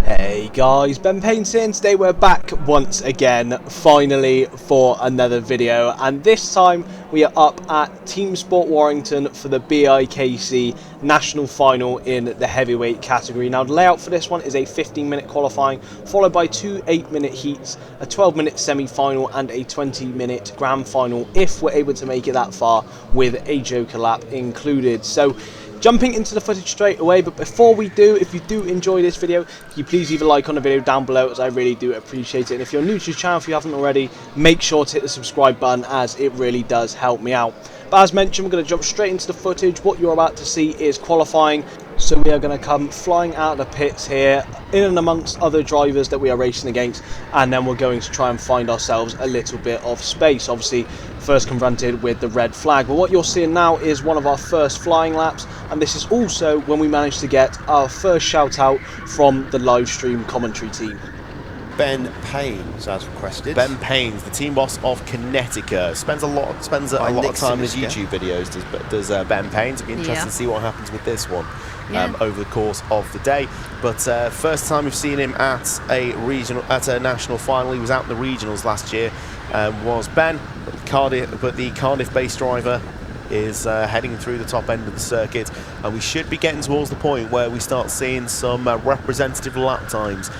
Hey guys, Ben Payne's here, and today we're back once again, finally, for another video, and this time we are up at Teamsport Warrington for the BIKC National Final in the heavyweight category. Now the layout for this one is a 15-minute qualifying, followed by two 8-minute heats, a 12-minute semi-final and a 20-minute grand final if we're able to make it that far with a joker lap included. So jumping into the footage straight away, but before we do, if you do enjoy this video, can you please leave a like on the video down below, as I really do appreciate it. And if you're new to the channel, if you haven't already, make sure to hit the subscribe button, as it really does help me out. But as mentioned, we're going to jump straight into the footage. What you're about to see is qualifying. So we are going to come flying out of the pits here, in and amongst other drivers that we are racing against, and then we're going to try and find ourselves a little bit of space. Obviously, first confronted with the red flag. But what you're seeing now is one of our first flying laps, and this is also when we managed to get our first shout out from the live stream commentary team. Ben Paynes, as requested. Ben Paynes, the team boss of Connecticut, spends a lot of time in his YouTube videos. Does Ben Paynes? It'll be interesting to see what happens with this one over the course of the day. But first time we've seen him at a national final. He was out in the regionals last year. Was Ben, but the Cardiff-based driver is heading through the top end of the circuit, and we should be getting towards the point where we start seeing some representative lap times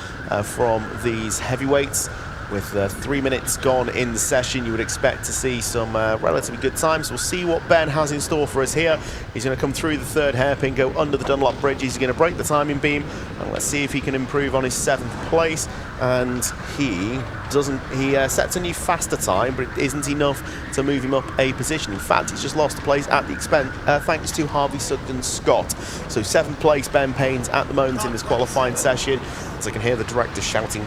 from these heavyweights. With 3 minutes gone in the session, you would expect to see some relatively good times. We'll see what Ben has in store for us here. He's going to come through the third hairpin, go under the Dunlop bridge. He's going to break the timing beam, and let's see if he can improve on his 7th place. And he doesn't. He sets a new faster time, but it isn't enough to move him up a position. In fact, he's just lost a place at the expense, thanks to Harvey Sugden Scott. So 7th place, Ben Paynes at the moment in this qualifying session. As I can hear the director shouting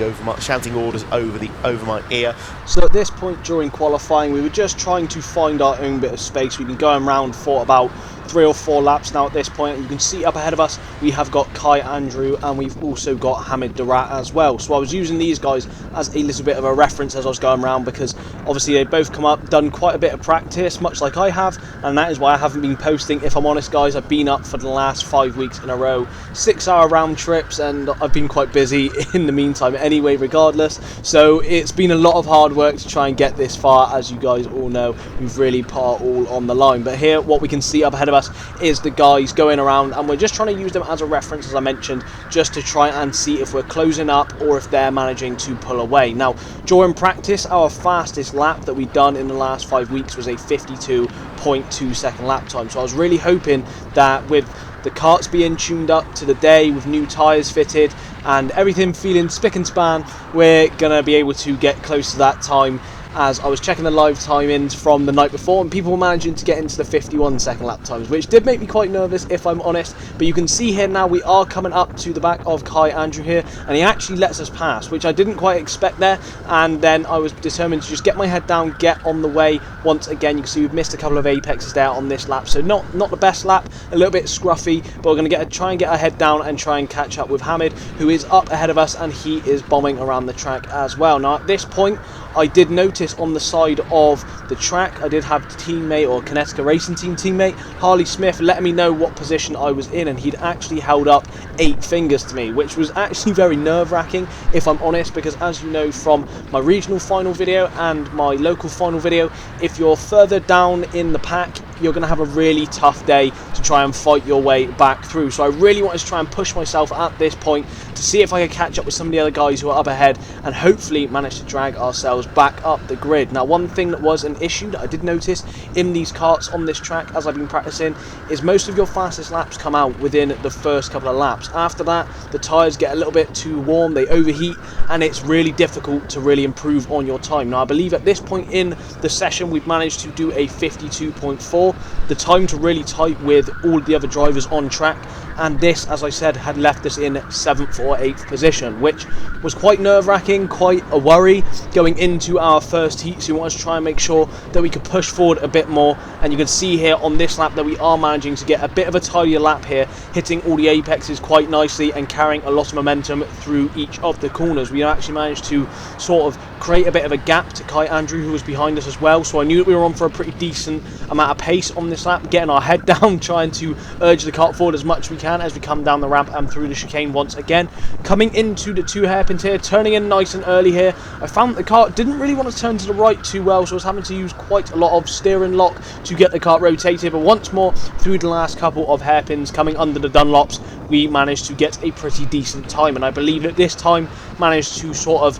orders over my ear. So at this point during qualifying, we were just trying to find our own bit of space. We've been going around for about 3 or 4 laps now at this point. You can see up ahead of us we have got Kai Andrew, and we've also got Hamid Durat as well. So I was using these guys as a little bit of a reference as I was going around, because obviously they both come up, done quite a bit of practice, much like I have, and that is why I haven't been posting. If I'm honest guys, I've been up for the last 5 weeks in a row, 6-hour round trips, and I've been quite busy in the meantime anyway regardless. So it's been a lot of hard work to try and get this far. As you guys all know, we've really put our all on the line. But here what we can see up ahead of us is the guys going around, and we're just trying to use them as a reference, as I mentioned, just to try and see if we're closing up or if they're managing to pull away. Now during practice, our fastest lap that we've done in the last 5 weeks was a 52.2 second lap time. So I was really hoping that with the karts being tuned up to the day, with new tyres fitted and everything feeling spick and span, we're going to be able to get close to that time. As I was checking the live timings from the night before, and people were managing to get into the 51 second lap times, which did make me quite nervous if I'm honest. But you can see here now we are coming up to the back of Kai Andrew here, and he actually lets us pass, which I didn't quite expect there. And then I was determined to just get my head down, get on the way once again. You can see we've missed a couple of apexes there on this lap, so not the best lap, a little bit scruffy, but we're going to try and get our head down and try and catch up with Hamid, who is up ahead of us, and he is bombing around the track as well. Now at this point, I did notice on the side of the track, I did have teammate, or Connecticut Racing Team teammate, Harley Smith, letting me know what position I was in, and he'd actually held up 8 fingers to me, which was actually very nerve-wracking, if I'm honest, because as you know from my regional final video and my local final video, if you're further down in the pack, you're going to have a really tough day to try and fight your way back through. So I really wanted to try and push myself at this point to see if I could catch up with some of the other guys who are up ahead, and hopefully manage to drag ourselves back up the grid. Now one thing that was an issue that I did notice in these karts on this track as I've been practicing is most of your fastest laps come out within the first couple of laps. After that, the tyres get a little bit too warm, they overheat, and it's really difficult to really improve on your time. Now I believe at this point in the session we've managed to do a 52.4, the time to really tight with all the other drivers on track, and this, as I said, had left us in 7th or 8th position, which was quite nerve-wracking, quite a worry going into our first heat. So we wanted to try and make sure that we could push forward a bit more, and you can see here on this lap that we are managing to get a bit of a tidier lap here, hitting all the apexes quite nicely and carrying a lot of momentum through each of the corners. We actually managed to sort of create a bit of a gap to Kai Andrew, who was behind us as well, so I knew that we were on for a pretty decent amount of pace on this lap, getting our head down, trying to urge the kart forward as much as we can. can as we come down the ramp and through the chicane once again. Coming into the 2 hairpins here, turning in nice and early here. I found the car didn't really want to turn to the right too well, so I was having to use quite a lot of steering lock to get the car rotated. But once more, through the last couple of hairpins coming under the Dunlops, we managed to get a pretty decent time, and I believe that this time managed to sort of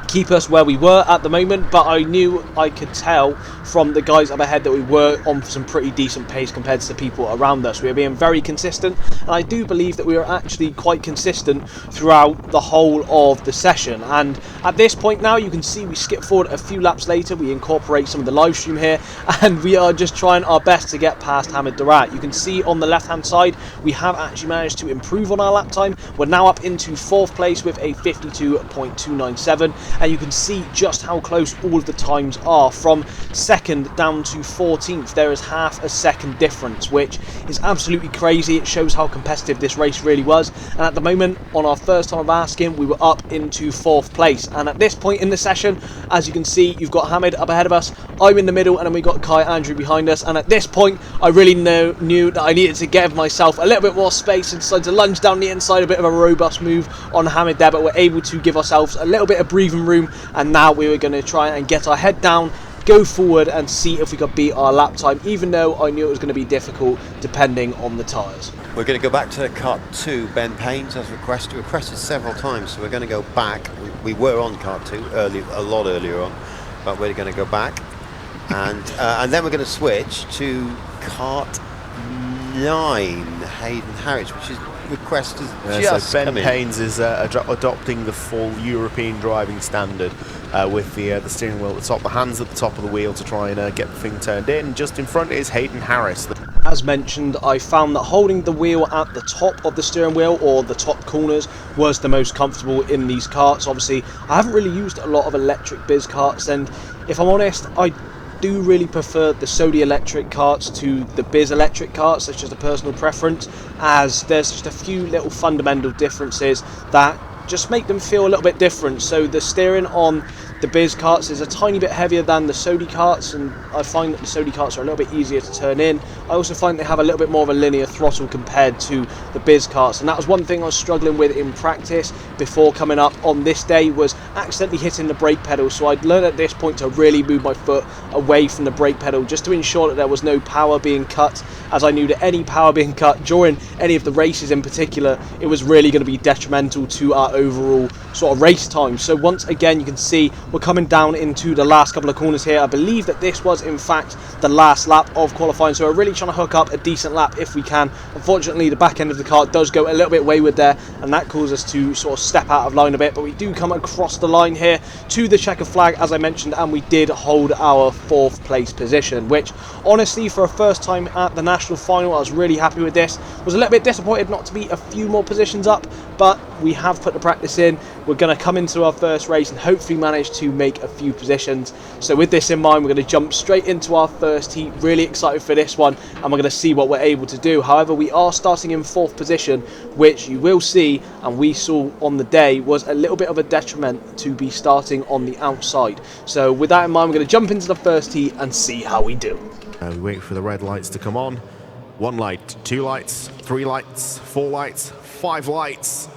keep us where we were at the moment, but I knew I could tell from the guys up ahead that we were on some pretty decent pace compared to the people around us. We were being very consistent, and I do believe that we were actually quite consistent throughout the whole of the session. And at this point now, you can see we skip forward a few laps later, we incorporate some of the live stream here, and we are just trying our best to get past Hamid Durat. You can see on the left hand side, we have actually managed to improve on our lap time. We're now up into 4th place with a 52.297, and you can see just how close all of the times are. From 2nd down to 14th, there is half a second difference, which is absolutely crazy. It shows how competitive this race really was, and at the moment, on our first time of asking, we were up into 4th place. And at this point in the session, as you can see, you've got Hamid up ahead of us, I'm in the middle, and then we got Kai Andrew behind us. And at this point, I really knew that I needed to give myself a little bit more space and decided to lunge down the inside, a bit of a robust move on Hamid there, but we're able to give ourselves a little bit of breathing room. And now we were going to try and get our head down, go forward and see if we could beat our lap time, even though I knew it was going to be difficult depending on the tyres. We're going to go back to Kart 2, Ben Paynes, as requested several times, so we're going to go back. We were on Kart 2 a lot earlier on, but we're going to go back, and then we're going to switch to Kart 9, Hayden Harris, which is requested just so Ben Paynes is adopting the full European driving standard with the steering wheel at the top, the hands at the top of the wheel to try and get the thing turned in. Just in front is Hayden Harris. As mentioned, I found that holding the wheel at the top of the steering wheel, or the top corners, was the most comfortable in these karts. Obviously, I haven't really used a lot of electric biz karts, and if I'm honest, I do really prefer the Sodi electric karts to the Biz electric karts. That's just a personal preference, as there's just a few little fundamental differences that just make them feel a little bit different. So the steering on the Biz karts is a tiny bit heavier than the Sodi karts, and I find that the Sodi karts are a little bit easier to turn in. I also find they have a little bit more of a linear throttle compared to the Biz karts, and that was one thing I was struggling with in practice before coming up on this day, was accidentally hitting the brake pedal. So I'd learned at this point to really move my foot away from the brake pedal just to ensure that there was no power being cut, as I knew that any power being cut during any of the races in particular, it was really going to be detrimental to our overall sort of race time. So once again, you can see we're coming down into the last couple of corners here. I believe that this was in fact the last lap of qualifying, so we're really trying to hook up a decent lap if we can. Unfortunately, the back end of the car does go a little bit wayward there, and that caused us to sort of step out of line a bit, but we do come across the line here to the checker flag, as I mentioned, and we did hold our 4th place position, which honestly, for a first time at the national final, I was really happy with this. Was a little bit disappointed not to be a few more positions up, but we have put the practice in. We're going to come into our first race and hopefully manage to make a few positions. So with this in mind, we're going to jump straight into our first heat. Really excited for this one, and we're going to see what we're able to do. However, we are starting in 4th position, which you will see, and we saw on the day, was a little bit of a detriment to be starting on the outside. So with that in mind, we're going to jump into the first heat and see how we do. We wait for the red lights to come on. 1 light, 2 lights, 3 lights, 4 lights, 5 lights.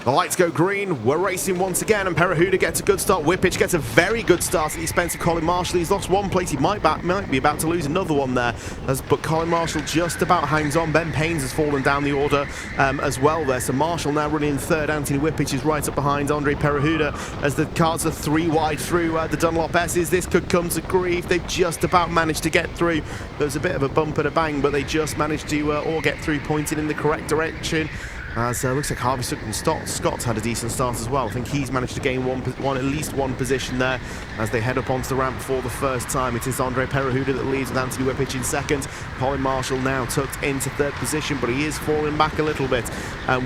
The lights go green. We're racing once again, and Perehuda gets a good start. Whippich gets a very good start at the expense of Colin Marshall. He's lost 1 place. He might be about to lose another one there, but Colin Marshall just about hangs on. Ben Paynes has fallen down the order as well there. So Marshall now running in 3rd. Anthony Whippich is right up behind Andre Perehuda as the cars are 3 wide through the Dunlop S's. This could come to grief. They've just about managed to get through. There's a bit of a bump and a bang, but they just managed to all get through, pointing in the correct direction. As looks like Harvey Scott's had a decent start as well. I think he's managed to gain at least one position there as they head up onto the ramp for the first time. It is Andre Perehuda that leads with Anthony Whippich in 2nd. Colin Marshall now tucked into 3rd position, but he is falling back a little bit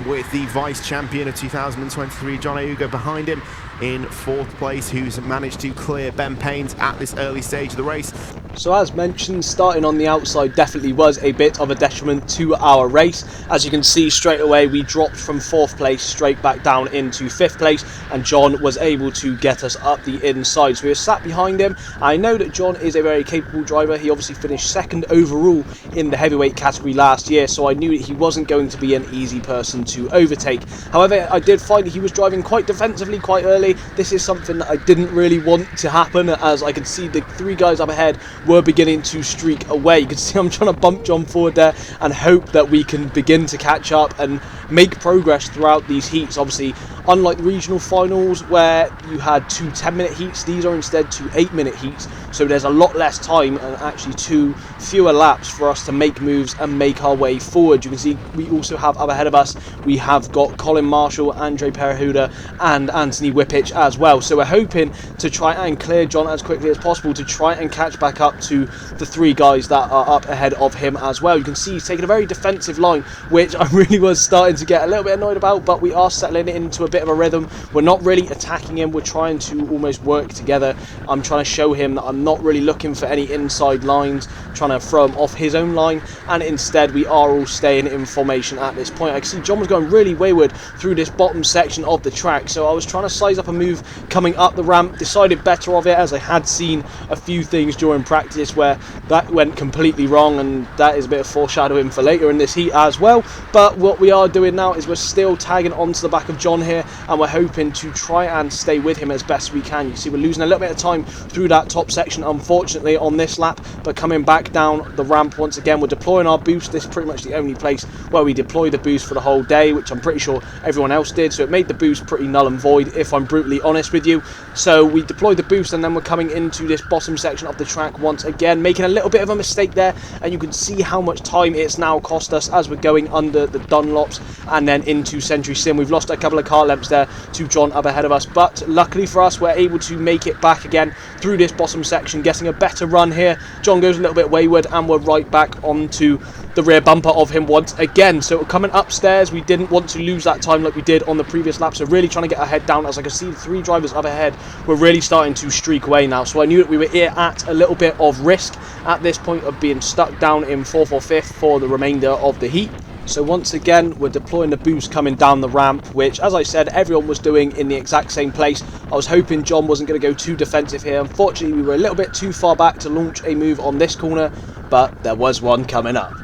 with the vice champion of 2023, John Ayugo, behind him in 4th place, who's managed to clear Ben Paynes at this early stage of the race. So as mentioned, starting on the outside definitely was a bit of a detriment to our race. As you can see straight away, we dropped from 4th place straight back down into 5th place, and John was able to get us up the inside. So we were sat behind him. I know that John is a very capable driver. He obviously finished 2nd overall in the heavyweight category last year, so I knew that he wasn't going to be an easy person to overtake. However, I did find that he was driving quite defensively quite early. This is something that I didn't really want to happen, as I could see the 3 guys up ahead were beginning to streak away. You can see I'm trying to bump John forward there and hope that we can begin to catch up and make progress throughout these heats. Obviously, unlike the regional finals where you had 2 10-minute heats, these are instead 2 8-minute heats, so there's a lot less time and actually 2 fewer laps for us to make moves and make our way forward. You can see we also have up ahead of us, we have got Colin Marshall, Andre Perehuda and Anthony Whippich as well, so we're hoping to try and clear John as quickly as possible to try and catch back up to the 3 guys that are up ahead of him as well. You can see he's taking a very defensive line, which I really was starting to get a little bit annoyed about, but we are settling it into a bit of a rhythm. We're not really attacking him, we're trying to almost work together. I'm trying to show him that I'm not really looking for any inside lines, trying to throw him off his own line, and instead we are all staying in formation at this point. I can see John was going really wayward through this bottom section of the track, so I was trying to size up a move coming up the ramp, decided better of it, as I had seen a few things during practice where that went completely wrong, and that is a bit of foreshadowing for later in this heat as well. But what we are doing now is we're still tagging onto the back of John here, and we're hoping to try and stay with him as best we can. You see we're losing a little bit of time through that top section unfortunately on this lap, but coming back down the ramp once again, we're deploying our boost. This is pretty much the only place where we deploy the boost for the whole day, which I'm pretty sure everyone else did, so it made the boost pretty null and void if I'm brutally honest with you. So we deployed the boost, and then we're coming into this bottom section of the track once again, making a little bit of a mistake there, and you can see how much time it's now cost us as we're going under the Dunlops and then into Century Sim. We've lost a couple of car lengths there to John up ahead of us, but luckily for us we're able to make it back again through this bottom section, getting a better run here. John goes a little bit wayward and we're right back onto the rear bumper of him once again. So coming upstairs, we didn't want to lose that time like we did on the previous lap, so really trying to get our head down. As I can see the 3 drivers up ahead were really starting to streak away now, so I knew that we were here at a little bit of risk at this point of being stuck down in 4th or 5th for the remainder of the heat. So once again we're deploying the boost coming down the ramp, which as I said everyone was doing in the exact same place. I was hoping John wasn't going to go too defensive here. Unfortunately we were a little bit too far back to launch a move on this corner, but there was one coming up.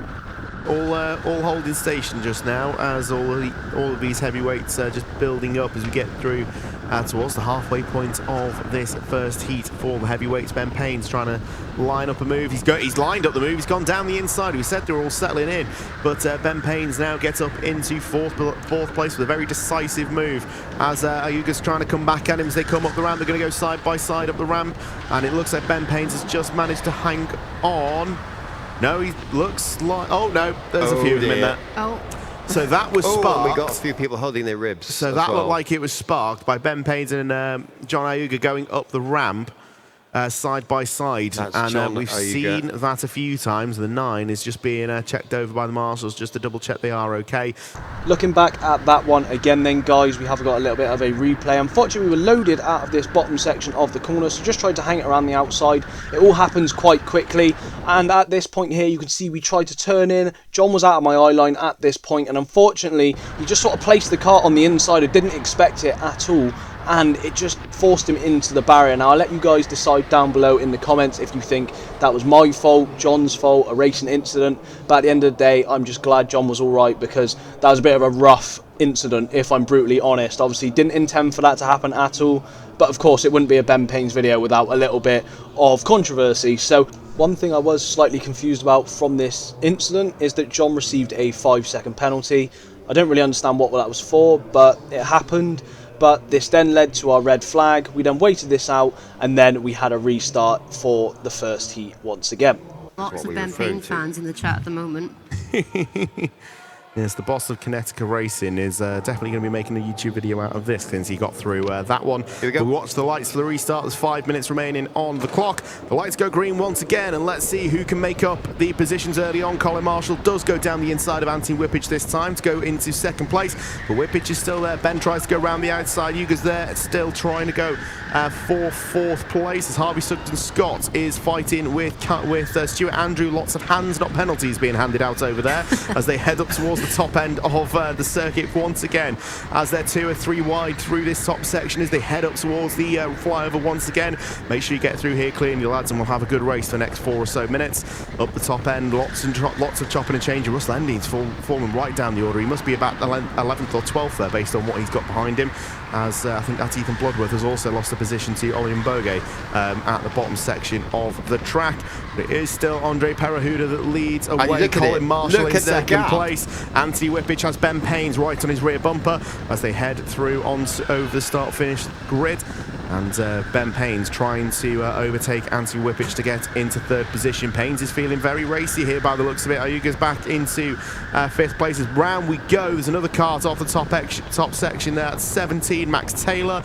All holding station just now, as all of these heavyweights are just building up as we get through towards the halfway point of this first heat for the heavyweights. Ben Payne's trying to line up a move. He's lined up the move. He's gone down the inside. We said they were all settling in, but Ben Payne's now gets up into fourth place with a very decisive move. As Ayuga's trying to come back at him as they come up the ramp. They're going to go side by side up the ramp, and it looks like Ben Payne's has just managed to hang on. No, he looks like... Oh, no, there's a few of them in there. Oh. So that was sparked. We got a few people holding their ribs. So that looked like it was sparked by Ben Paynes and John Ayuga going up the ramp side by side. And we've seen that a few times. The 9 is just being checked over by the marshals just to double check they are okay. Looking back at that one again then guys, we have got a little bit of a replay. Unfortunately we were loaded out of this bottom section of the corner, so just tried to hang it around the outside. It all happens quite quickly, and at this point here you can see we tried to turn in. John was out of my eye line at this point, and unfortunately he just sort of placed the car on the inside. I didn't expect it at all, and it just forced him into the barrier. Now I'll let you guys decide down below in the comments if you think that was my fault, John's fault, a racing incident, but at the end of the day I'm just glad John was alright, because that was a bit of a rough incident if I'm brutally honest. Obviously didn't intend for that to happen at all, but of course it wouldn't be a Ben Payne's video without a little bit of controversy. So one thing I was slightly confused about from this incident is that John received a 5-second penalty. I don't really understand what that was for, but it happened. But this then led to our red flag. We then waited this out, and then we had a restart for the first heat once again. Lots of Ben Payne fans in the chat at the moment. Yes, the boss of Kinetica Racing is definitely going to be making a YouTube video out of this since he got through that one. Here we go. We'll watch the lights for the restart. There's 5 minutes remaining on the clock. The lights go green once again, and let's see who can make up the positions early on. Colin Marshall does go down the inside of Anthony Whippich this time to go into second place, but Whippich is still there. Ben tries to go around the outside. Yuga's there, still trying to go for fourth place as Harvey Sugden Scott is fighting with Stuart Andrew. Lots of hands, not penalties, being handed out over there as they head up towards the top end of the circuit once again, as they're 2 or 3 wide through this top section as they head up towards the flyover once again. Make sure you get through here clean, your lads, and we'll have a good race for the next 4 or so minutes. Up the top end, lots of chopping and changing. Russell Endine's fallen right down the order. He must be about 11th or 12th there based on what he's got behind him, as I think that Ethan Bloodworth has also lost a position to Ollie Mboge at the bottom section of the track. But it is still Andre Perehuda that leads away. Colin Marshall in second place. Anthony Whippich has Ben Paynes right on his rear bumper as they head through over the start-finish grid. And Ben Paynes trying to overtake Anthony Whippich to get into third position. Paynes is feeling very racy here by the looks of it. Ayuga's back into fifth place as round we go. There's another kart off the top section there at 17, Max Taylor.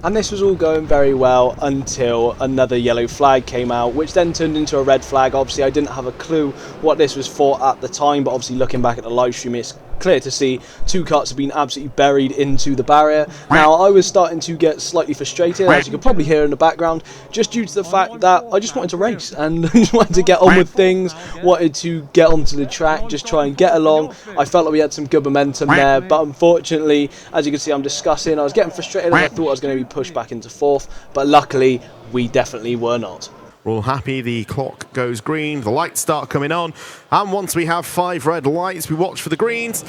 And this was all going very well until another yellow flag came out, which then turned into a red flag. Obviously, I didn't have a clue what this was for at the time, but obviously looking back at the live stream, it's clear to see 2 karts have been absolutely buried into the barrier. Now, I was starting to get slightly frustrated, as you could probably hear in the background, just due to the fact that I just wanted to race and just wanted to get on with things, wanted to get onto the track, just try and get along. I felt like we had some good momentum there, but unfortunately, as you can see, I'm discussing, I was getting frustrated and I thought I was going to be pushed back into 4th, but luckily, we definitely were not. We're all happy, the clock goes green, the lights start coming on, and once we have 5 red lights, we watch for the greens,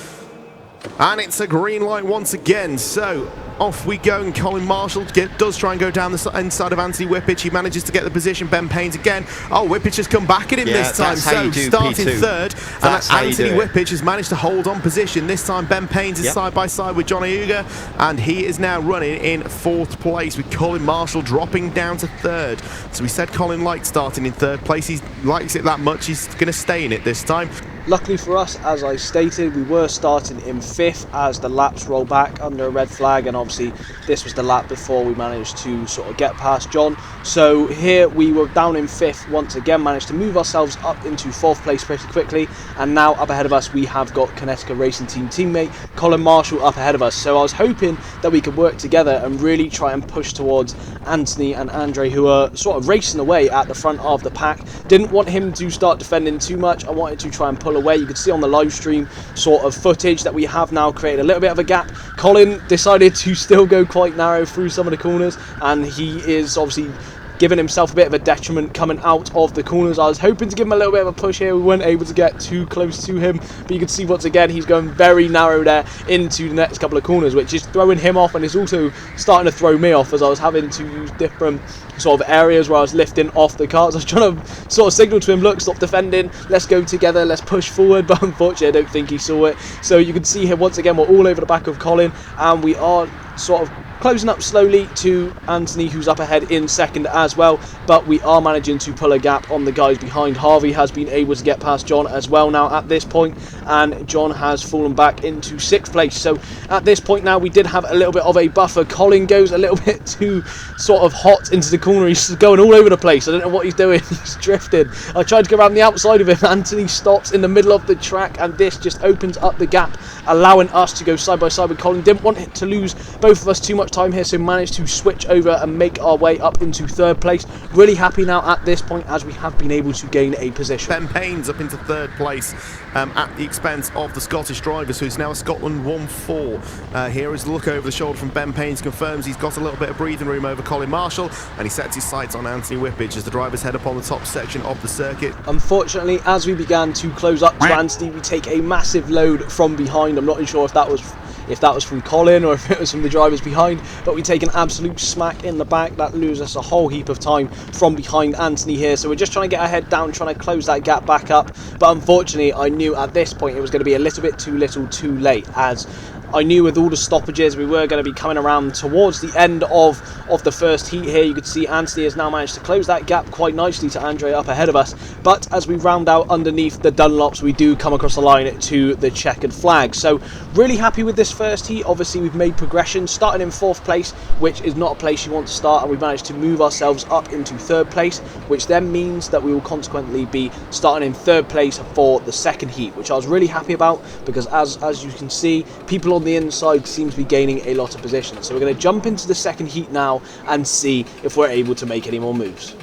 and it's a green light once again. So off we go, and Colin Marshall does try and go down the inside of Anthony Whippich. He manages to get the position. Ben Paynes again. Oh, Whippich has come back at him this time. So starting P2. third, and Anthony Whippich has managed to hold on position. This time Ben Paynes is side by side with John Ayuga, and he is now running in 4th place with Colin Marshall dropping down to 3rd. So we said Colin liked starting in 3rd place. He likes it that much. He's going to stay in it this time. Luckily for us, as I stated, we were starting in 5th as the laps roll back under a red flag, and obviously this was the lap before we managed to sort of get past John. So here we were down in 5th once again, managed to move ourselves up into 4th place pretty quickly, and now up ahead of us we have got Kinetica Racing Team teammate Colin Marshall up ahead of us. So I was hoping that we could work together and really try and push towards Anthony and Andre, who are sort of racing away at the front of the pack. Didn't want him to start defending too much. I wanted to try and pull away. You could see on the live stream sort of footage that we have now created a little bit of a gap. Colin decided to still go quite narrow through some of the corners, and he is obviously giving himself a bit of a detriment coming out of the corners. I was hoping to give him a little bit of a push here. We weren't able to get too close to him, but you can see once again he's going very narrow there into the next couple of corners, which is throwing him off, and it's also starting to throw me off as I was having to use different sort of areas where I was lifting off the carts. I was trying to sort of signal to him, look, stop defending, let's go together, let's push forward, but unfortunately I don't think he saw it. So you can see here once again we're all over the back of Colin, and we are sort of closing up slowly to Anthony, who's up ahead in 2nd as well, but we are managing to pull a gap on the guys behind. Harvey has been able to get past John as well now at this point, and John has fallen back into 6th place. So at this point now we did have a little bit of a buffer. Colin goes a little bit too sort of hot into the corner. He's going all over the place. I don't know what he's doing. He's drifted. I tried to go around the outside of him. Anthony stops in the middle of the track, and this just opens up the gap, allowing us to go side by side with Colin. Didn't want it to lose both of us too much time here, so managed to switch over and make our way up into 3rd place. Really happy now at this point as we have been able to gain a position. Ben Paynes up into 3rd place at the expense of the Scottish drivers, who's now a Scotland 1-4. Here is a look over the shoulder from Ben Paynes, confirms he's got a little bit of breathing room over Colin Marshall, and he sets his sights on Anthony Whippich as the drivers head up on the top section of the circuit. Unfortunately, as we began to close up to Anthony, we take a massive load from behind. I'm not sure if that was from Colin or if it was from the drivers behind, but we take an absolute smack in the back that loses us a whole heap of time from behind Anthony here. So we're just trying to get our head down, trying to close that gap back up, but unfortunately I knew at this point it was going to be a little bit too little too late, as I knew with all the stoppages we were going to be coming around towards the end of the first heat here. You could see Anthony has now managed to close that gap quite nicely to Andre up ahead of us. But as we round out underneath the Dunlops, we do come across the line to the checkered flag. So really happy with this first heat. Obviously we've made progression, starting in 4th place, which is not a place you want to start, and we've managed to move ourselves up into 3rd place, which then means that we will consequently be starting in 3rd place for the second heat, which I was really happy about, because as you can see, people on the inside seem to be gaining a lot of position. So we're going to jump into the second heat now and see if we're able to make any more moves.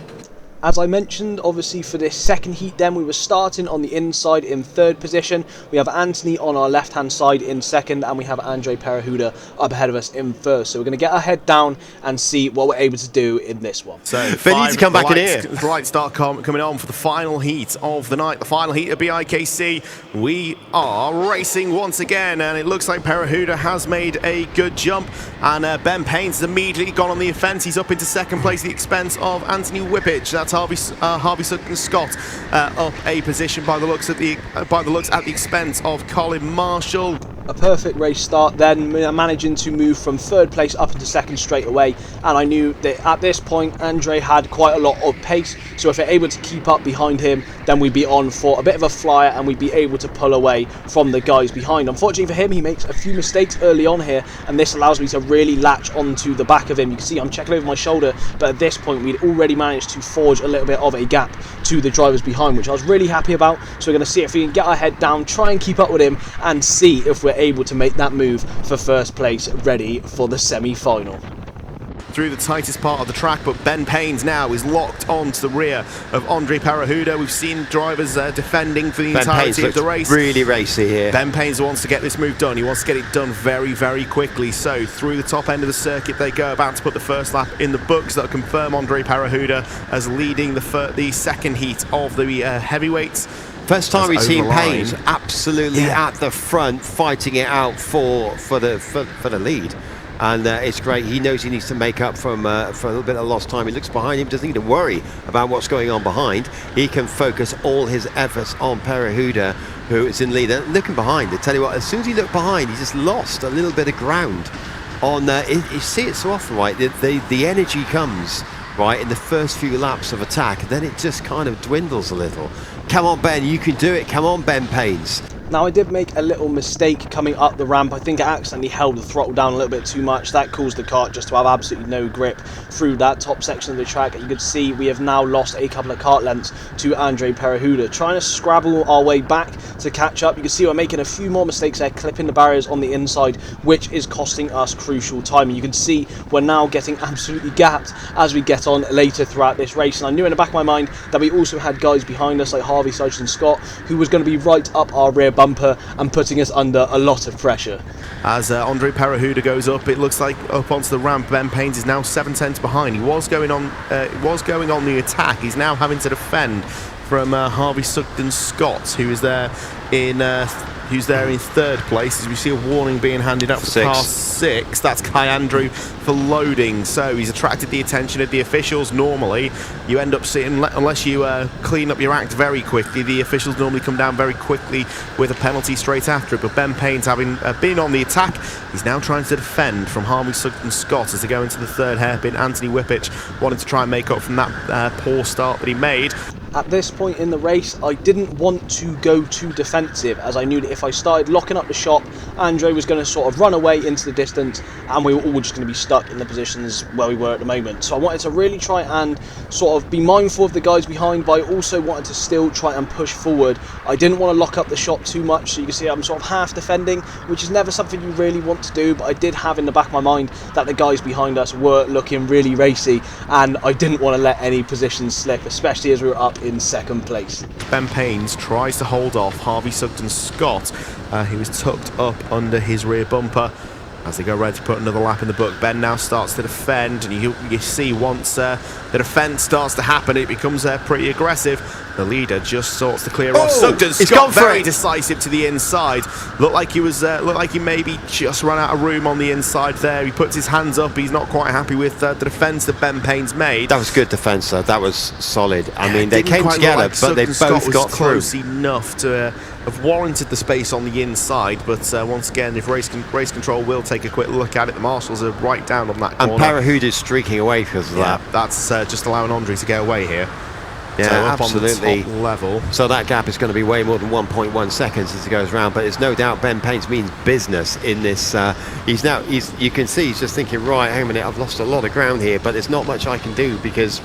As I mentioned, obviously for this second heat then, we were starting on the inside in 3rd position. We have Anthony on our left hand side in 2nd, and we have Andre Perehuda up ahead of us in 1st. So we're going to get our head down and see what we're able to do in this one. So they need to come back in here. Right start coming on for the final heat of the night, the final heat of BIKC. We are racing once again, and it looks like Perehuda has made a good jump, and Ben Payne's immediately gone on the offence. He's up into 2nd place at the expense of Anthony Whippich. That's Harvey Sutton Scott up a position by the looks at the expense of Colin Marshall. A perfect race start then, managing to move from 3rd place up into 2nd straight away, and I knew that at this point Andre had quite a lot of pace, so if we're able to keep up behind him, then we'd be on for a bit of a flyer and we'd be able to pull away from the guys behind. Unfortunately for him, he makes a few mistakes early on here, and this allows me to really latch onto the back of him. You can see I'm checking over my shoulder, but at this point we'd already managed to forge a little bit of a gap to the drivers behind, which I was really happy about. So we're going to see if we can get our head down, try and keep up with him, and see if we're able to make that move for 1st place, ready for the semi-final. Through the tightest part of the track, but Ben Paynes now is locked onto the rear of Andre Perehuda. We've seen drivers defending for the entirety of the race. Really racy here. Ben Paynes wants to get this move done. He wants to get it done very, very quickly. So through the top end of the circuit they go, about to put the first lap in the books. That'll confirm Andre Perehuda as leading the second heat of the heavyweights. First time we've seen Paynes absolutely at the front, fighting it out for the lead. And it's great. He knows he needs to make up for a little bit of lost time. He looks behind him, doesn't need to worry about what's going on behind. He can focus all his efforts on Perehuda, who is in lead. And looking behind, I tell you what, as soon as he looked behind, he just lost a little bit of ground. You see it so often, right? The energy comes right in the first few laps of attack, and then it just kind of dwindles a little. Come on, Ben, you can do it. Come on, Ben Paynes. Now I did make a little mistake coming up the ramp. I think I accidentally held the throttle down a little bit too much. That caused the kart just to have absolutely no grip through that top section of the track. You can see we have now lost a couple of kart lengths to Andre Perehuda. Trying to scrabble our way back to catch up. You can see we're making a few more mistakes there, clipping the barriers on the inside, which is costing us crucial time. And you can see we're now getting absolutely gapped as we get on later throughout this race. And I knew in the back of my mind that we also had guys behind us like Harvey Sutton Scott, who was going to be right up our rear bumper and putting us under a lot of pressure. As Andre Perehuda goes up, it looks like up onto the ramp, Ben Paynes is now 7/10 behind. He was going on the attack. He's now having to defend from Harvey Sutton Scott, who is there in 3rd place, as we see a warning being handed out for car 6. That's Kai Andrew for loading. So he's attracted the attention of the officials. Normally you end up seeing, unless you clean up your act very quickly, the officials normally come down very quickly with a penalty straight after it. But Ben Paynes, having been on the attack, he's now trying to defend from Harvey Sutton Scott as they go into the 3rd hairpin. Anthony Whippich wanted to try and make up from that poor start that he made. At this point in the race, I didn't want to go too defensive, as I knew that if I started locking up the shop, Andre was going to sort of run away into the distance and we were all just going to be stuck in the positions where we were at the moment. So I wanted to really try and sort of be mindful of the guys behind, but I also wanted to still try and push forward. I didn't want to lock up the shop too much, so you can see I'm sort of half defending, which is never something you really want to do, but I did have in the back of my mind that the guys behind us were looking really racy, and I didn't want to let any positions slip, especially as we were up in 2nd place. Ben Paynes tries to hold off Harvey Sutton Scott, who is tucked up under his rear bumper. As they go ready to put another lap in the book, Ben now starts to defend, and you see once the defence starts to happen, it becomes pretty aggressive. The leader just sorts to clear off. Sutton Scott very decisive to the inside. Looked like he maybe just ran out of room on the inside there. He puts his hands up. He's not quite happy with the defence that Ben Paynes made. That was good defence, though. That was solid. I mean, they came together, but they both got through. Close enough to have warranted the space on the inside, but once again, if race control will take a quick look at it, the marshals are right down on that corner. And Parahuda's streaking away because of that. That's just allowing Andre to get away here. Yeah, so up absolutely. On the top level. So that gap is going to be way more than 1.1 seconds as it goes round. But there's no doubt Ben Paynes means business in this. You can see he's just thinking, right, hang on a minute, I've lost a lot of ground here, but there's not much I can do because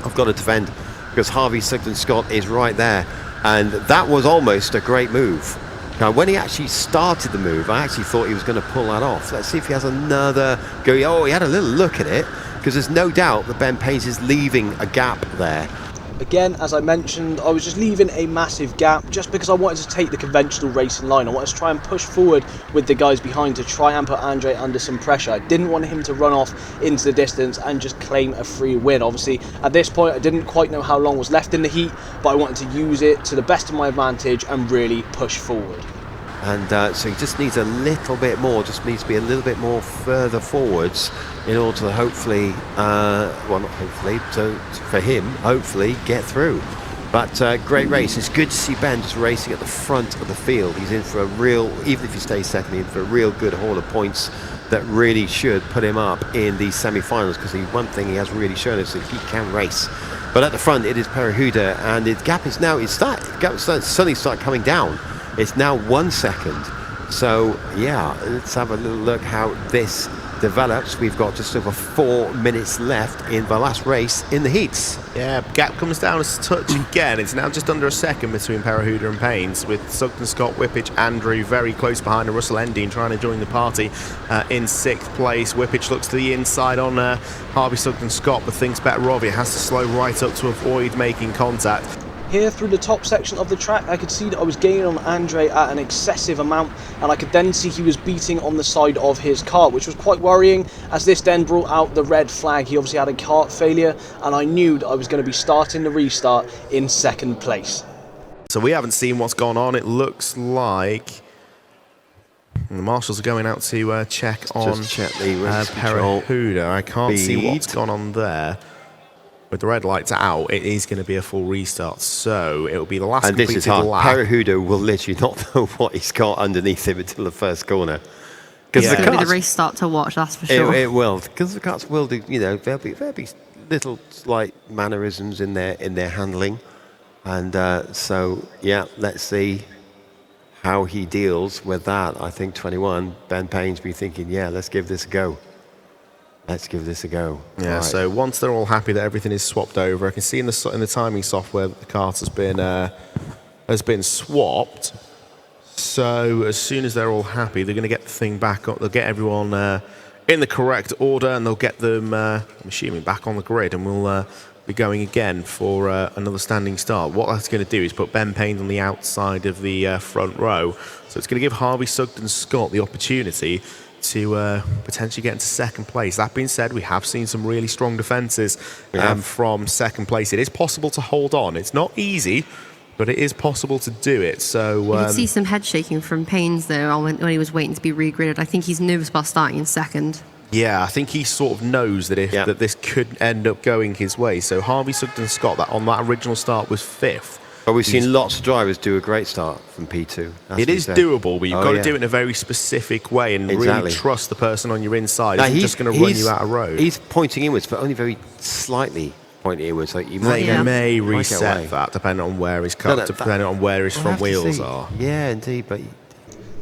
I've got to defend, because Harvey Sugden Scott is right there. And that was almost a great move. Now, when he actually started the move, I actually thought he was going to pull that off. Let's see if he has another go. Oh, he had a little look at it, because there's no doubt that Ben Paynes is leaving a gap there. Again, as I mentioned, I was just leaving a massive gap just because I wanted to take the conventional racing line. I wanted to try and push forward with the guys behind to try and put Andre under some pressure. I didn't want him to run off into the distance and just claim a free win. Obviously, at this point, I didn't quite know how long was left in the heat, but I wanted to use it to the best of my advantage and really push forward. And so he just needs a little bit more, just needs to be a little bit more further forwards in order to hopefully, well, not hopefully, so for him, hopefully get through. But great race. It's good to see Ben just racing at the front of the field. He's in for a real, even if he stays second, he's in for a real good haul of points that really should put him up in the semi-finals, because the one thing he has really shown us is that he can race. But at the front, it is Parahuda, and his gap is now, suddenly start coming down. It's now 1 second. So yeah, let's have a little look how this develops. We've got just over 4 minutes left in the last race in the heats. Yeah, gap comes down a touch again. It's now just under a second between Parahuda and Paynes, with Sugden Scott, Whippich, Andrew very close behind, and Russell Endine trying to join the party in 6th place. Whippich looks to the inside on Harvey Sugden Scott, but thinks better of it. Has to slow right up to avoid making contact. Here through the top section of the track, I could see that I was gaining on Andre at an excessive amount, and I could then see he was beating on the side of his car, which was quite worrying, as this then brought out the red flag. He obviously had a kart failure, and I knew that I was going to be starting the restart in 2nd place. So we haven't seen what's gone on. It looks like the marshals are going out to check on Parahuda. I can't see what's gone on there. With the red lights out, it is going to be a full restart, so it will be the last completed lap. Parahuda will literally not know what he's got underneath him until the first corner. It's going to be the restart to watch, that's for sure. It will, because the karts will do, there'll be little slight mannerisms in their handling. And so, yeah, let's see how he deals with that. I think 21, Ben Paynes be thinking, yeah, let's give this a go. Let's give this a go. Yeah, right. So once they're all happy that everything is swapped over, I can see in the timing software that the kart has been swapped. So as soon as they're all happy, they're going to get the thing back up. They'll get everyone in the correct order, and they'll get them, I'm assuming, back on the grid, and we'll be going again for another standing start. What that's going to do is put Ben Paynes on the outside of the front row. So it's going to give Harvey Sugden Scott the opportunity to potentially get into 2nd place. That being said, we have seen some really strong defences from 2nd place. It is possible to hold on. It's not easy, but it is possible to do it. So you can see some head shaking from Paynes though when he was waiting to be regridded. I think he's nervous about starting in 2nd. Yeah, I think he sort of knows that that this could end up going his way. So Harvey Sugden Scott, that on that original start was 5th. But we've seen lots of drivers do a great start from P2. It is doable, but you've got to do it in a very specific way and really trust the person on your inside. He's just going to run you out of road. He's pointing inwards, but only very slightly pointing inwards. Like you may reset that depending on where his car, depending on where his front wheels are. Yeah, indeed, but.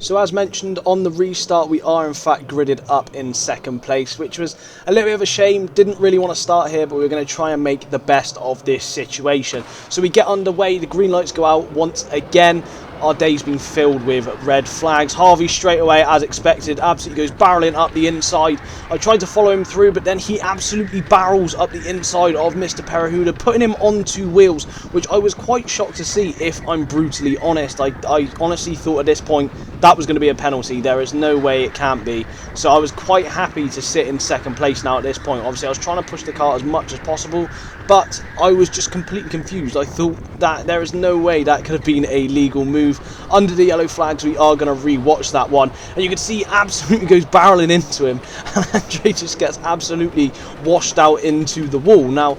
So as mentioned, on the restart we are in fact gridded up in 2nd place, which was a little bit of a shame. Didn't really want to start here, but we were going to try and make the best of this situation. So we get underway, the green lights go out once again. Our day's been filled with red flags. Harvey straight away, as expected, absolutely goes barreling up the inside. I tried to follow him through, but then he absolutely barrels up the inside of Mr. Parahuda, putting him on 2 wheels, which I was quite shocked to see, if I'm brutally honest. I honestly thought at this point that was going to be a penalty. There is no way it can't be. So I was quite happy to sit in 2nd place now at this point. Obviously, I was trying to push the car as much as possible, but I was just completely confused. I thought that there is no way that could have been a legal move. Under the yellow flags, we are going to re-watch that one, and you can see he absolutely goes barreling into him, and Andre just gets absolutely washed out into the wall. Now,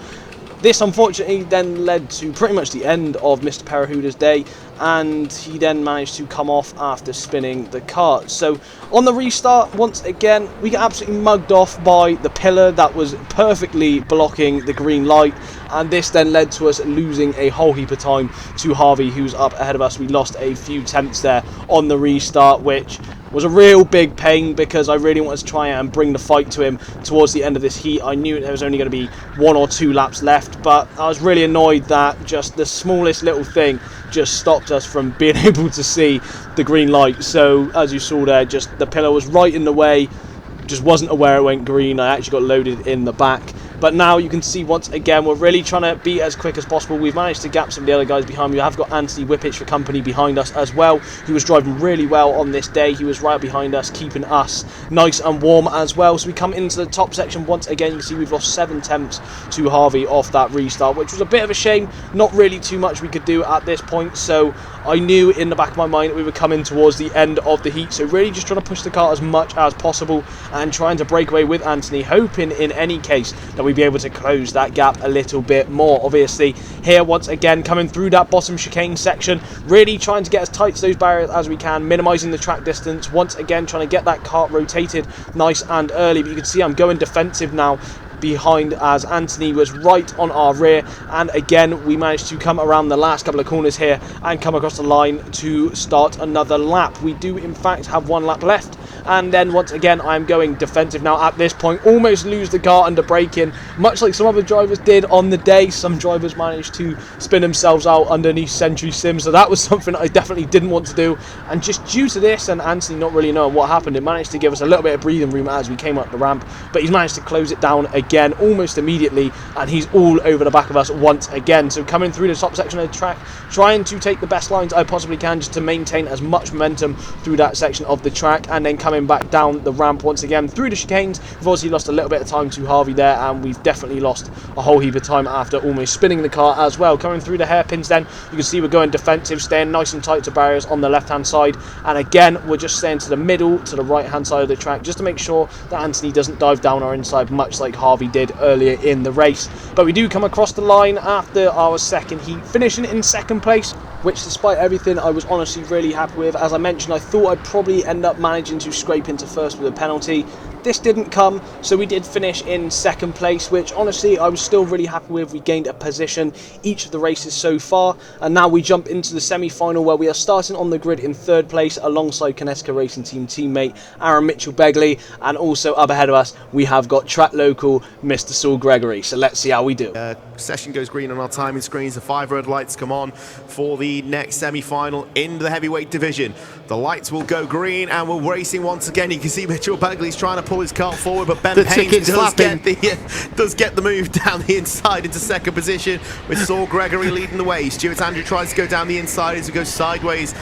this unfortunately then led to pretty much the end of Mr. Parahuda's day, and he then managed to come off after spinning the kart. So on the restart, once again, we get absolutely mugged off by the pillar that was perfectly blocking the green light, and this then led to us losing a whole heap of time to Harvey, who's up ahead of us. We lost a few tenths there on the restart, which was a real big pain because I really wanted to try and bring the fight to him towards the end of this heat. I knew there was only going to be 1 or 2 laps left, but I was really annoyed that just the smallest little thing just stopped us from being able to see the green light. So as you saw there, just the pillar was right in the way, just wasn't aware it went green. I actually got loaded in the back. But now you can see once again we're really trying to be as quick as possible. We've managed to gap some of the other guys behind me. We have got Anthony Whippich for company behind us as well, who was driving really well on this day. He was right behind us, keeping us nice and warm as well. So we come into the top section once again. You can see we've lost 7 tenths to Harvey off that restart, which was a bit of a shame. Not really too much we could do at this point. So I knew in the back of my mind that we were coming towards the end of the heat. So really just trying to push the car as much as possible and trying to break away with Anthony, hoping in any case that we'd be able to close that gap a little bit more. Obviously here once again coming through that bottom chicane section, really trying to get as tight to those barriers as we can, minimizing the track distance, once again trying to get that kart rotated nice and early. But you can see I'm going defensive now behind as Anthony was right on our rear, and again we managed to come around the last couple of corners here and come across the line to start another lap. We do in fact have 1 lap left, and then once again I'm going defensive now at this point. Almost lose the car under braking, much like some other drivers did on the day. Some drivers managed to spin themselves out underneath Century Sim, so that was something I definitely didn't want to do. And just due to this and Anthony not really knowing what happened, it managed to give us a little bit of breathing room as we came up the ramp, but he's managed to close it down again almost immediately, and he's all over the back of us once again. So coming through the top section of the track, trying to take the best lines I possibly can just to maintain as much momentum through that section of the track, and then coming back down the ramp once again through the chicanes. We've obviously lost a little bit of time to Harvey there, and we've definitely lost a whole heap of time after almost spinning the car as well. Coming through the hairpins then, you can see we're going defensive, staying nice and tight to barriers on the left hand side, and again we're just staying to the middle, to the right hand side of the track, just to make sure that Anthony doesn't dive down our inside much like Harvey did earlier in the race. But we do come across the line after our second heat, finishing in second place, which despite everything I was honestly really happy with. As I mentioned, I thought I'd probably end up managing to scrape into first with a penalty. This didn't come, so we did finish in second place, which honestly I was still really happy with. We gained a position each of the races so far, and now we jump into the semi-final where we are starting on the grid in third place alongside Connecticut Racing Team teammate Aaron Mitchell-Begley, and also up ahead of us we have got track local Mr. Saul Gregory. So let's see how we do. Session goes green on our timing screens. The 5 red lights come on for the next semi-final in the heavyweight division. The lights will go green and we're racing once again. You can see Mitchell-Begley's trying to pull his car forward, but Ben Payne does get the move down the inside into second position, with Saul Gregory leading the way. Stuart Andrew tries to go down the inside as we go sideways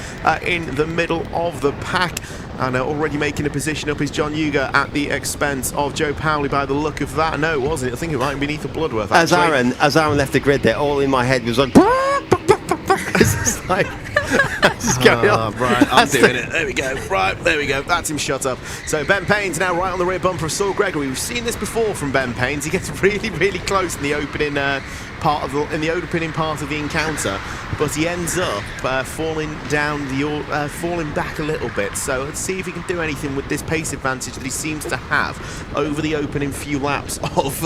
in the middle of the pack. And already making a position up is John Yuga at the expense of Joe Powley by the look of that. No, it wasn't. I think it might be beneath the Bloodworth, actually. As Aaron left the grid there, all in my head was like... It's just like... Just carry on. Right, I'm doing it. There we go. Right, there we go. That's him shut up. So Ben Payne's now right on the rear bumper of Saul Gregory. We've seen this before from Ben Payne's. He gets really, really close in the opening part of the encounter, but he ends up falling back a little bit. So let's see if he can do anything with this pace advantage that he seems to have over the opening few laps of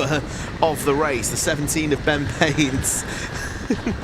the race. The 17 of Ben Payne's.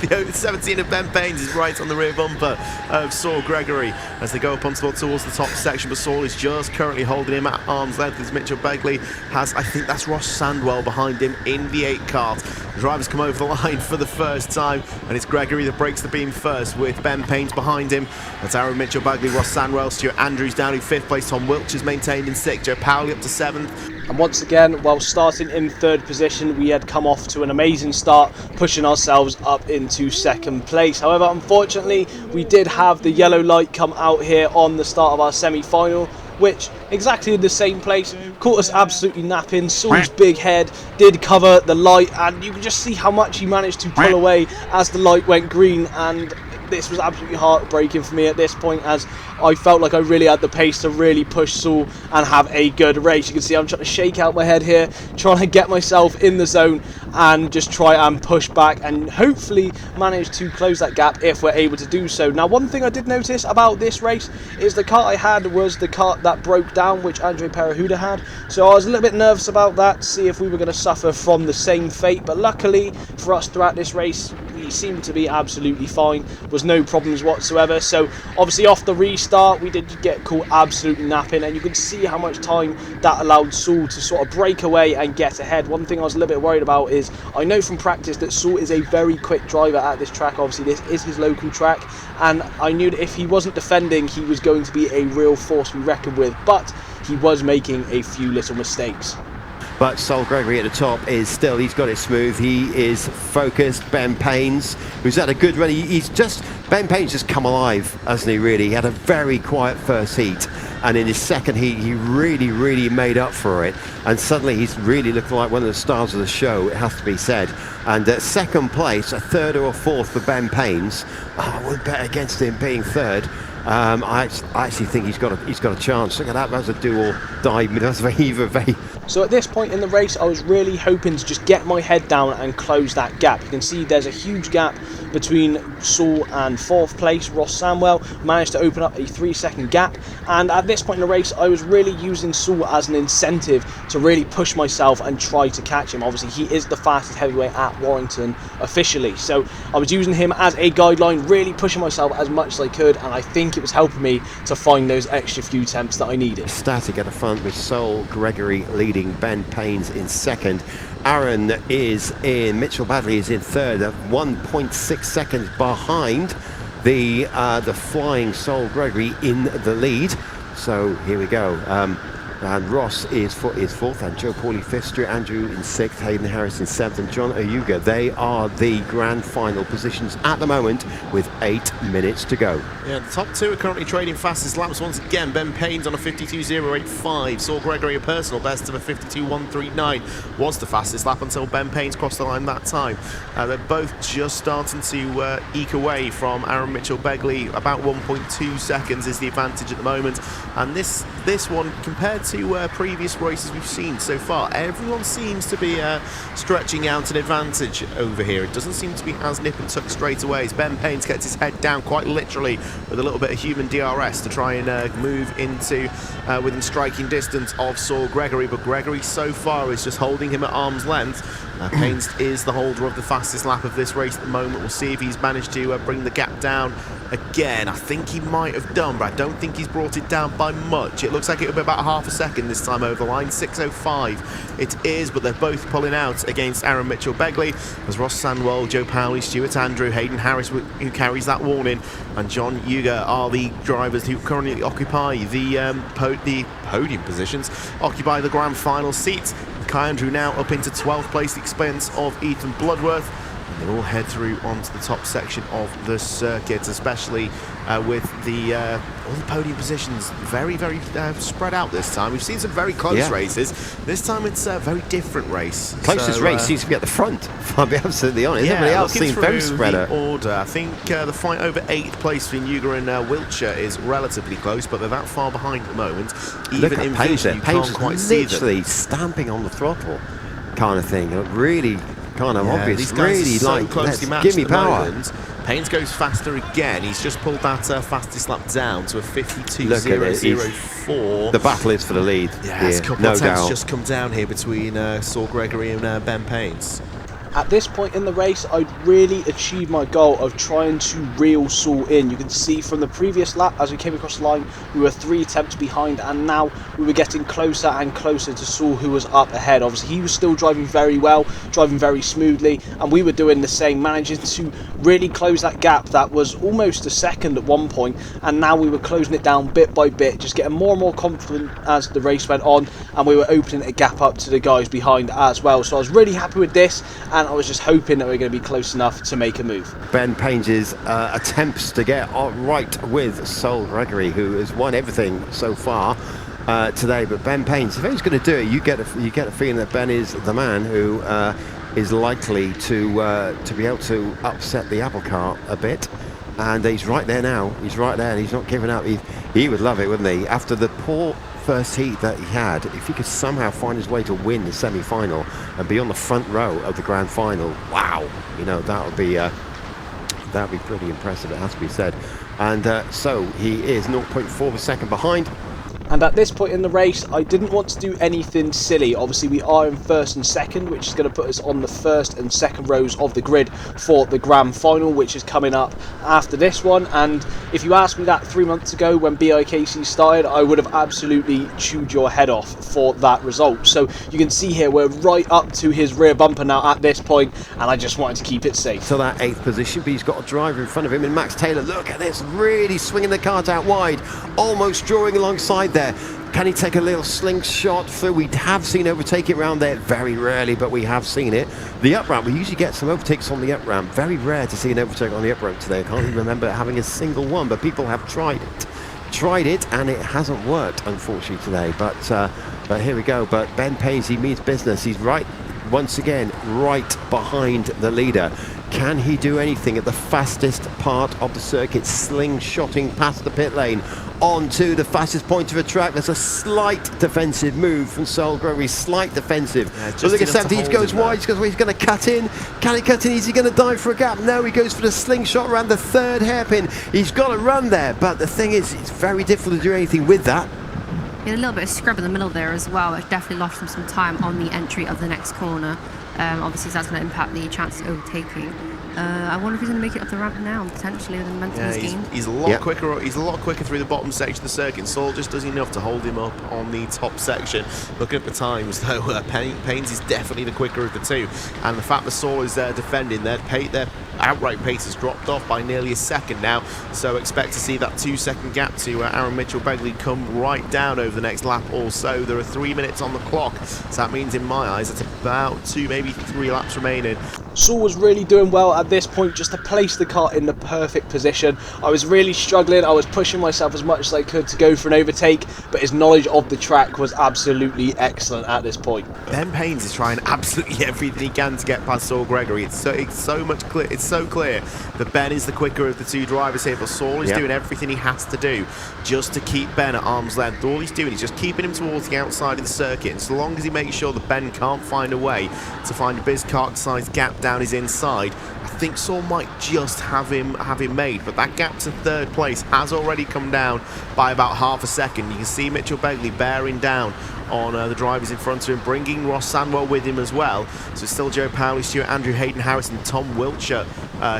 The 17 of Ben Payne's is right on the rear bumper of Saul Gregory as they go up towards the top section, but Saul is just currently holding him at arm's length as Mitchell-Begley has, I think that's Ross Sandwell behind him in the 8 kart. The drivers come over the line for the first time, and it's Gregory that breaks the beam first with Ben Payne's behind him. That's Aaron Mitchell-Begley, Ross Sandwell, Stuart Andrews down in 5th place, Tom Wiltshire maintained in 6th, Joe Powley up to 7th. And once again, while starting in 3rd position, we had come off to an amazing start, pushing ourselves up into 2nd place. However, unfortunately, we did have the yellow light come out here on the start of our semi-final, which exactly in the same place caught us absolutely napping. Saul's big head did cover the light, and you can just see how much he managed to pull away as the light went green. And this was absolutely heartbreaking for me at this point, as I felt like I really had the pace to really push Saul and have a good race. You can see I'm trying to shake out my head here, trying to get myself in the zone and just try and push back and hopefully manage to close that gap if we're able to do so. Now, one thing I did notice about this race is the kart I had was the kart that broke down, which Andre Perehuda had, so I was a little bit nervous about that, see if we were going to suffer from the same fate, but luckily for us throughout this race we seemed to be absolutely fine, was no problems whatsoever. So obviously off the restart we did get caught absolutely napping, and you can see how much time that allowed Saul to sort of break away and get ahead. One thing I was a little bit worried about is I know from practice that Saul is a very quick driver at this track. Obviously this is his local track, and I knew that if he wasn't defending he was going to be a real force to be reckoned with, but he was making a few little mistakes. But Saul Gregory at the top is still, he's got it smooth, he is focused. Ben Paynes, who's had a good run, Ben Paynes just come alive, hasn't he, really? He had a very quiet first heat, and in his second heat he really made up for it, and suddenly he's really looking like one of the stars of the show, it has to be said. And second place, a third or a fourth for Ben Paynes. I would bet against him being third. I actually think he's got a chance. Look at that, that's a do or die. That's very. So at this point in the race I was really hoping to just get my head down and close that gap. You can see there's a huge gap between Saul and fourth place Ross Samwell. Managed to open up a 3-second gap, and at this point in the race I was really using Saul as an incentive to really push myself and try to catch him. Obviously he is the fastest heavyweight at Warrington officially, so I was using him as a guideline, really pushing myself as much as I could, and I think it was helping me to find those extra few attempts that I needed. Static at the front with Saul Gregory leading, Ben Paynes in second. Aaron is in, Mitchell Badley is in third, 1.6 seconds behind the flying Saul Gregory in the lead. So here we go. And Ross is fourth, and Joe Pauly fifth, Stuart Andrew in sixth, Hayden Harris in seventh, and John Oyuga. They are the grand final positions at the moment with 8 minutes to go. Yeah, the top two are currently trading fastest laps once again. Ben Paynes on a 52.085. Saul Gregory, a personal best of a 52.139. Was the fastest lap until Ben Paynes crossed the line that time. They're both just starting to eke away from Aaron Mitchell-Begley. About 1.2 seconds is the advantage at the moment. And this one, compared to previous races we've seen so far, everyone seems to be stretching out an advantage over here. It doesn't seem to be as nip and tuck straight away as Ben Paynes gets his head down quite literally with a little bit of human DRS to try and move into within striking distance of Saul Gregory, but Gregory so far is just holding him at arm's length. Paynes is the holder of the fastest lap of this race at the moment. We'll see if he's managed to bring the gap down again. I think he might have done, but I don't think he's brought it down by much. It looks like it'll be about half a second this time over the line. 6.05 it is, but they're both pulling out against Aaron Mitchell-Begley as Ross Sandwell, Joe Powley, Stuart Andrew, Hayden Harris, who carries that warning, and John Yuga are the drivers who currently occupy the podium positions, occupy the grand final seats. Kai Andrew now up into 12th place at the expense of Ethan Bloodworth. They'll all head through onto the top section of the circuit, especially with all the podium positions very spread out this time. We've seen some very close races. This time it's a very different race. Closest race seems to be at the front, if I'll be absolutely honest. Yeah, everybody else seems very spread out. Order. I think the fight over 8th place between Yuga and Wiltshire is relatively close, but they're that far behind at the moment. Even in vision, you can't quite see them. Literally stamping on the throttle kind of thing. Really kind of obvious. These guys really are so like, closely matched give me at the power. moment. Paynes goes faster again. He's just pulled that fastest lap down to a 52.004. The battle is for the lead. Yes, a couple of attempts just come down here between Saul Gregory and Ben Paynes. At this point in the race, I'd really achieved my goal of trying to reel Saul in. You can see from the previous lap, as we came across the line, we were 3 attempts behind, and now we were getting closer and closer to Saul, who was up ahead. Obviously, he was still driving very well, driving very smoothly, and we were doing the same, managing to really close that gap that was almost a second at one point, and now we were closing it down bit by bit, just getting more and more confident as the race went on, and we were opening a gap up to the guys behind as well. So I was really happy with this, and I was just hoping that we were going to be close enough to make a move. Ben Paynes' attempts to get right with Saul Gregory, who has won everything so far today, but Ben Paynes, if he's going to do it, you get a feeling that Ben is the man who is likely to be able to upset the apple cart a bit. And he's right there now. He's right there, and he's not giving up. He would love it, wouldn't he? After the poor first heat that he had, if he could somehow find his way to win the semi-final and be on the front row of the grand final, wow! You know, that would be pretty impressive. It has to be said. And so he is 0.4 of a second behind. And at this point in the race, I didn't want to do anything silly. Obviously, we are in first and second, which is going to put us on the first and second rows of the grid for the grand final, which is coming up after this one. And if you asked me that 3 months ago when BIKC started, I would have absolutely chewed your head off for that result. So you can see here, we're right up to his rear bumper now at this point, and I just wanted to keep it safe. To that 8th position, but he's got a driver in front of him, and Max Taylor, look at this, really swinging the cart out wide, almost drawing alongside there. Can he take a little slingshot through? We have seen overtake it around there, very rarely, but we have seen it. The up ramp, we usually get some overtakes on the up ramp. Very rare to see an overtake on the up ramp today. I can't even remember having a single one, but people have tried it, and it hasn't worked, unfortunately, today. But here we go. But Ben Paynes, he means business. He's right, once again, right behind the leader. Can he do anything at the fastest part of the circuit, slingshotting past the pit lane onto the fastest point of the track? There's a slight defensive move from Saul Gregory, slight defensive. So look at 17, he goes wide, he's going to cut in. Can he cut in? Is he going to dive for a gap? No, he goes for the slingshot around the 3rd hairpin. He's got to run there, but the thing is, it's very difficult to do anything with that. He had a little bit of scrub in the middle there as well, which definitely lost him some time on the entry of the next corner. Obviously, that's going to impact the chance of overtaking. I wonder if he's going to make it up the ramp now, potentially, with the momentum he's gained. He's a lot quicker. He's a lot quicker through the bottom section of the circuit. Saul just does enough to hold him up on the top section. Looking at the times, though, Paynes is definitely the quicker of the two, and the fact that Saul is defending, their outright pace has dropped off by nearly a second now. So expect to see that 2-second gap to Aaron Mitchell-Begley come right down over the next lap or so. There are 3 minutes on the clock, so that means in my eyes it's about 2, maybe 3 laps remaining. Saul was really doing well at this point just to place the car in the perfect position. I was really struggling. I was pushing myself as much as I could to go for an overtake, but his knowledge of the track was absolutely excellent at this point. Ben Paynes is trying absolutely everything he can to get past Saul Gregory. It's so much clear. It's so clear that Ben is the quicker of the two drivers here, but Saul is doing everything he has to do just to keep Ben at arm's length. All he's doing is just keeping him towards the outside of the circuit, and so long as he makes sure that Ben can't find a way to find a Bizkart-sized gap down his inside, I think Saul might just have him made. But that gap to 3rd place has already come down by about half a second. You can see Mitchell-Begley bearing down on the drivers in front of him, bringing Ross Sandwell with him as well. So it's still Joe Powley, Stewart Andrew, Hayden Harris and Tom Wiltshire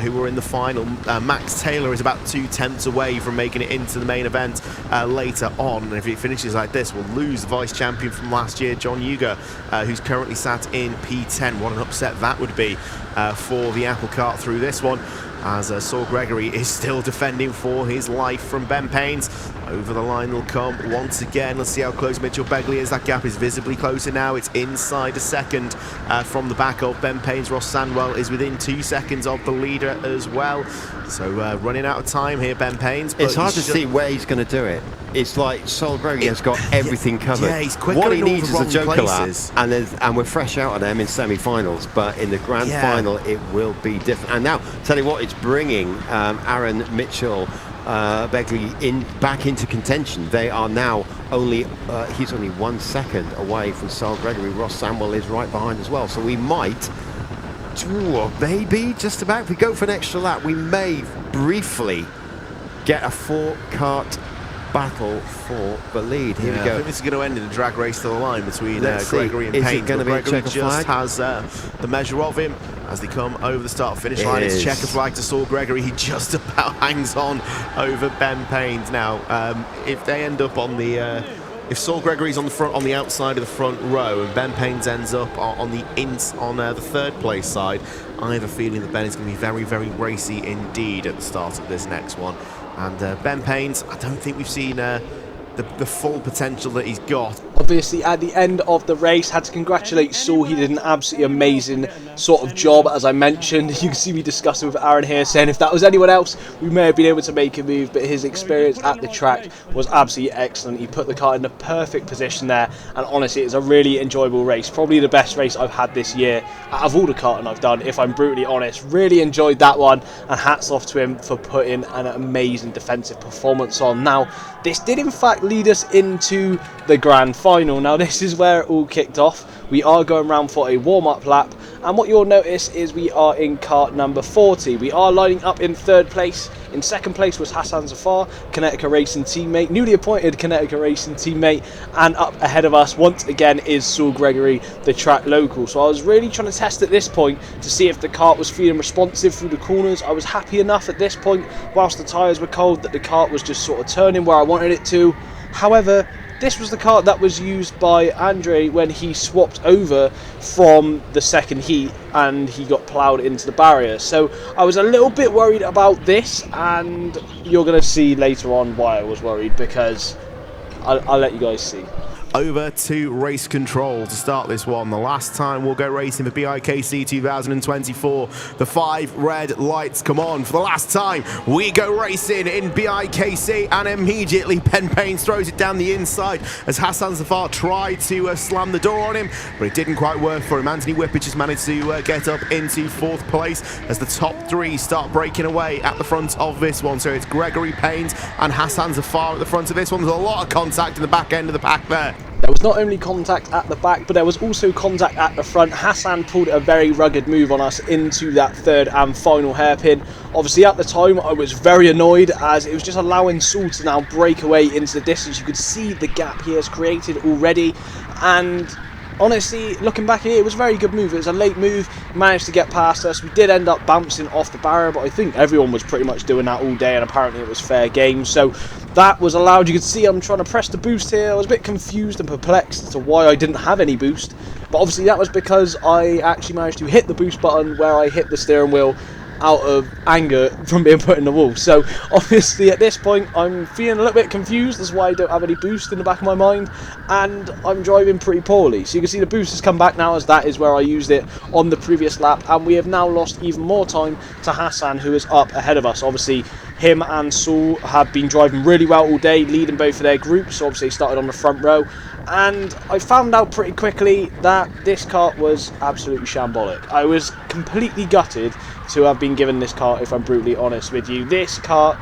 who were in the final. Max Taylor is about 2/10 away from making it into the main event later on. And if it finishes like this, we'll lose the vice champion from last year, John Yuga, who's currently sat in P10. What an upset that would be for the apple cart through this one, as Saul Gregory is still defending for his life from Ben Paynes. Over the line they'll come once again. Let's see how close Mitchell-Begley is. That gap is visibly closer now. It's inside a second from the back of Ben Paynes. Ross Sandwell is within 2 seconds of the leader as well. So running out of time here, Ben Paynes. It's hard to see where he's going to do it. It's like Saul Gregory has got everything covered. Yeah, he's quicker. What he needs is a joker lap, places. and we're fresh out of them in semi-finals, but in the grand final it will be different. And now, tell you what, it's bringing Aaron Mitchell-Begley back into contention. They are now he's only 1 second away from Saul Gregory. Ross Sandwell is right behind as well, so we might, maybe just about, if we go for an extra lap, we may briefly get a 4-kart battle for the lead. Here we go. I think this is going to end in a drag race to the line between Gregory and Is Paynes. it going to be a checker just flag? has the measure of him as they come over the start-finish line. It's checker flag to Saul Gregory. He just about hangs on over Ben Paynes. Now, if they end up on the if Saul Gregory's on the outside of the front row and Ben Paynes ends up on the 3rd place side, I have a feeling that Ben is going to be very, very racy indeed at the start of this next one. And Ben Paynes, I don't think we've seen the full potential that he's got. Obviously, at the end of the race, had to congratulate Saul. He did an absolutely amazing sort of job, as I mentioned. You can see me discussing with Aaron here, saying if that was anyone else, we may have been able to make a move, but his experience at the track was absolutely excellent. He put the car in the perfect position there, and honestly, it's a really enjoyable race. Probably the best race I've had this year out of all the karting I've done, if I'm brutally honest. Really enjoyed that one, and hats off to him for putting an amazing defensive performance on. Now, this did in fact lead us into the grand final. Now, this is where it all kicked off. We are going round for a warm-up lap, and what you'll notice is we are in kart number 40. We are lining up in third place. In second place was Hassan Zafar, Connecticut Racing teammate, newly appointed Connecticut Racing teammate, and up ahead of us once again is Saul Gregory, the track local. So I was really trying to test at this point to see if the kart was feeling responsive through the corners. I was happy enough at this point, whilst the tyres were cold, that the kart was just sort of turning where I wanted it to. However, this was the kart that was used by Andre when he swapped over from the second heat and he got ploughed into the barrier. So I was a little bit worried about this, and you're going to see later on why I was worried, because I'll let you guys see. Over to race control to start this one. The last time we'll go racing for BIKC 2024. The 5 red lights come on. For the last time, we go racing in BIKC, and immediately Ben Paynes throws it down the inside as Hassan Zafar tried to slam the door on him, but it didn't quite work for him. Anthony Whippich has managed to get up into 4th place as the top 3 start breaking away at the front of this one. So it's Gregory, Paynes and Hassan Zafar at the front of this one. There's a lot of contact in the back end of the pack there. There was not only contact at the back, but there was also contact at the front. Hassan pulled a very rugged move on us into that third and final hairpin. Obviously, at the time, I was very annoyed, as it was just allowing Saul to now break away into the distance. You could see the gap he has created already, and honestly, looking back here, it was a very good move. It was a late move, managed to get past us. We did end up bouncing off the barrier, but I think everyone was pretty much doing that all day, and apparently it was fair game. So that was allowed. You could see I'm trying to press the boost here. I was a bit confused and perplexed as to why I didn't have any boost, but obviously that was because I actually managed to hit the boost button where I hit the steering wheel out of anger from being put in the wall. So obviously at this point I'm feeling a little bit confused as to why I don't have any boost in the back of my mind, and I'm driving pretty poorly. So you can see the boost has come back now, as that is where I used it on the previous lap, and we have now lost even more time to Hassan, who is up ahead of us. Obviously him and Saul have been driving really well all day, leading both of their groups. So obviously started on the front row, and I found out pretty quickly that this kart was absolutely shambolic. I was completely gutted to have been given this kart, if I'm brutally honest with you. This kart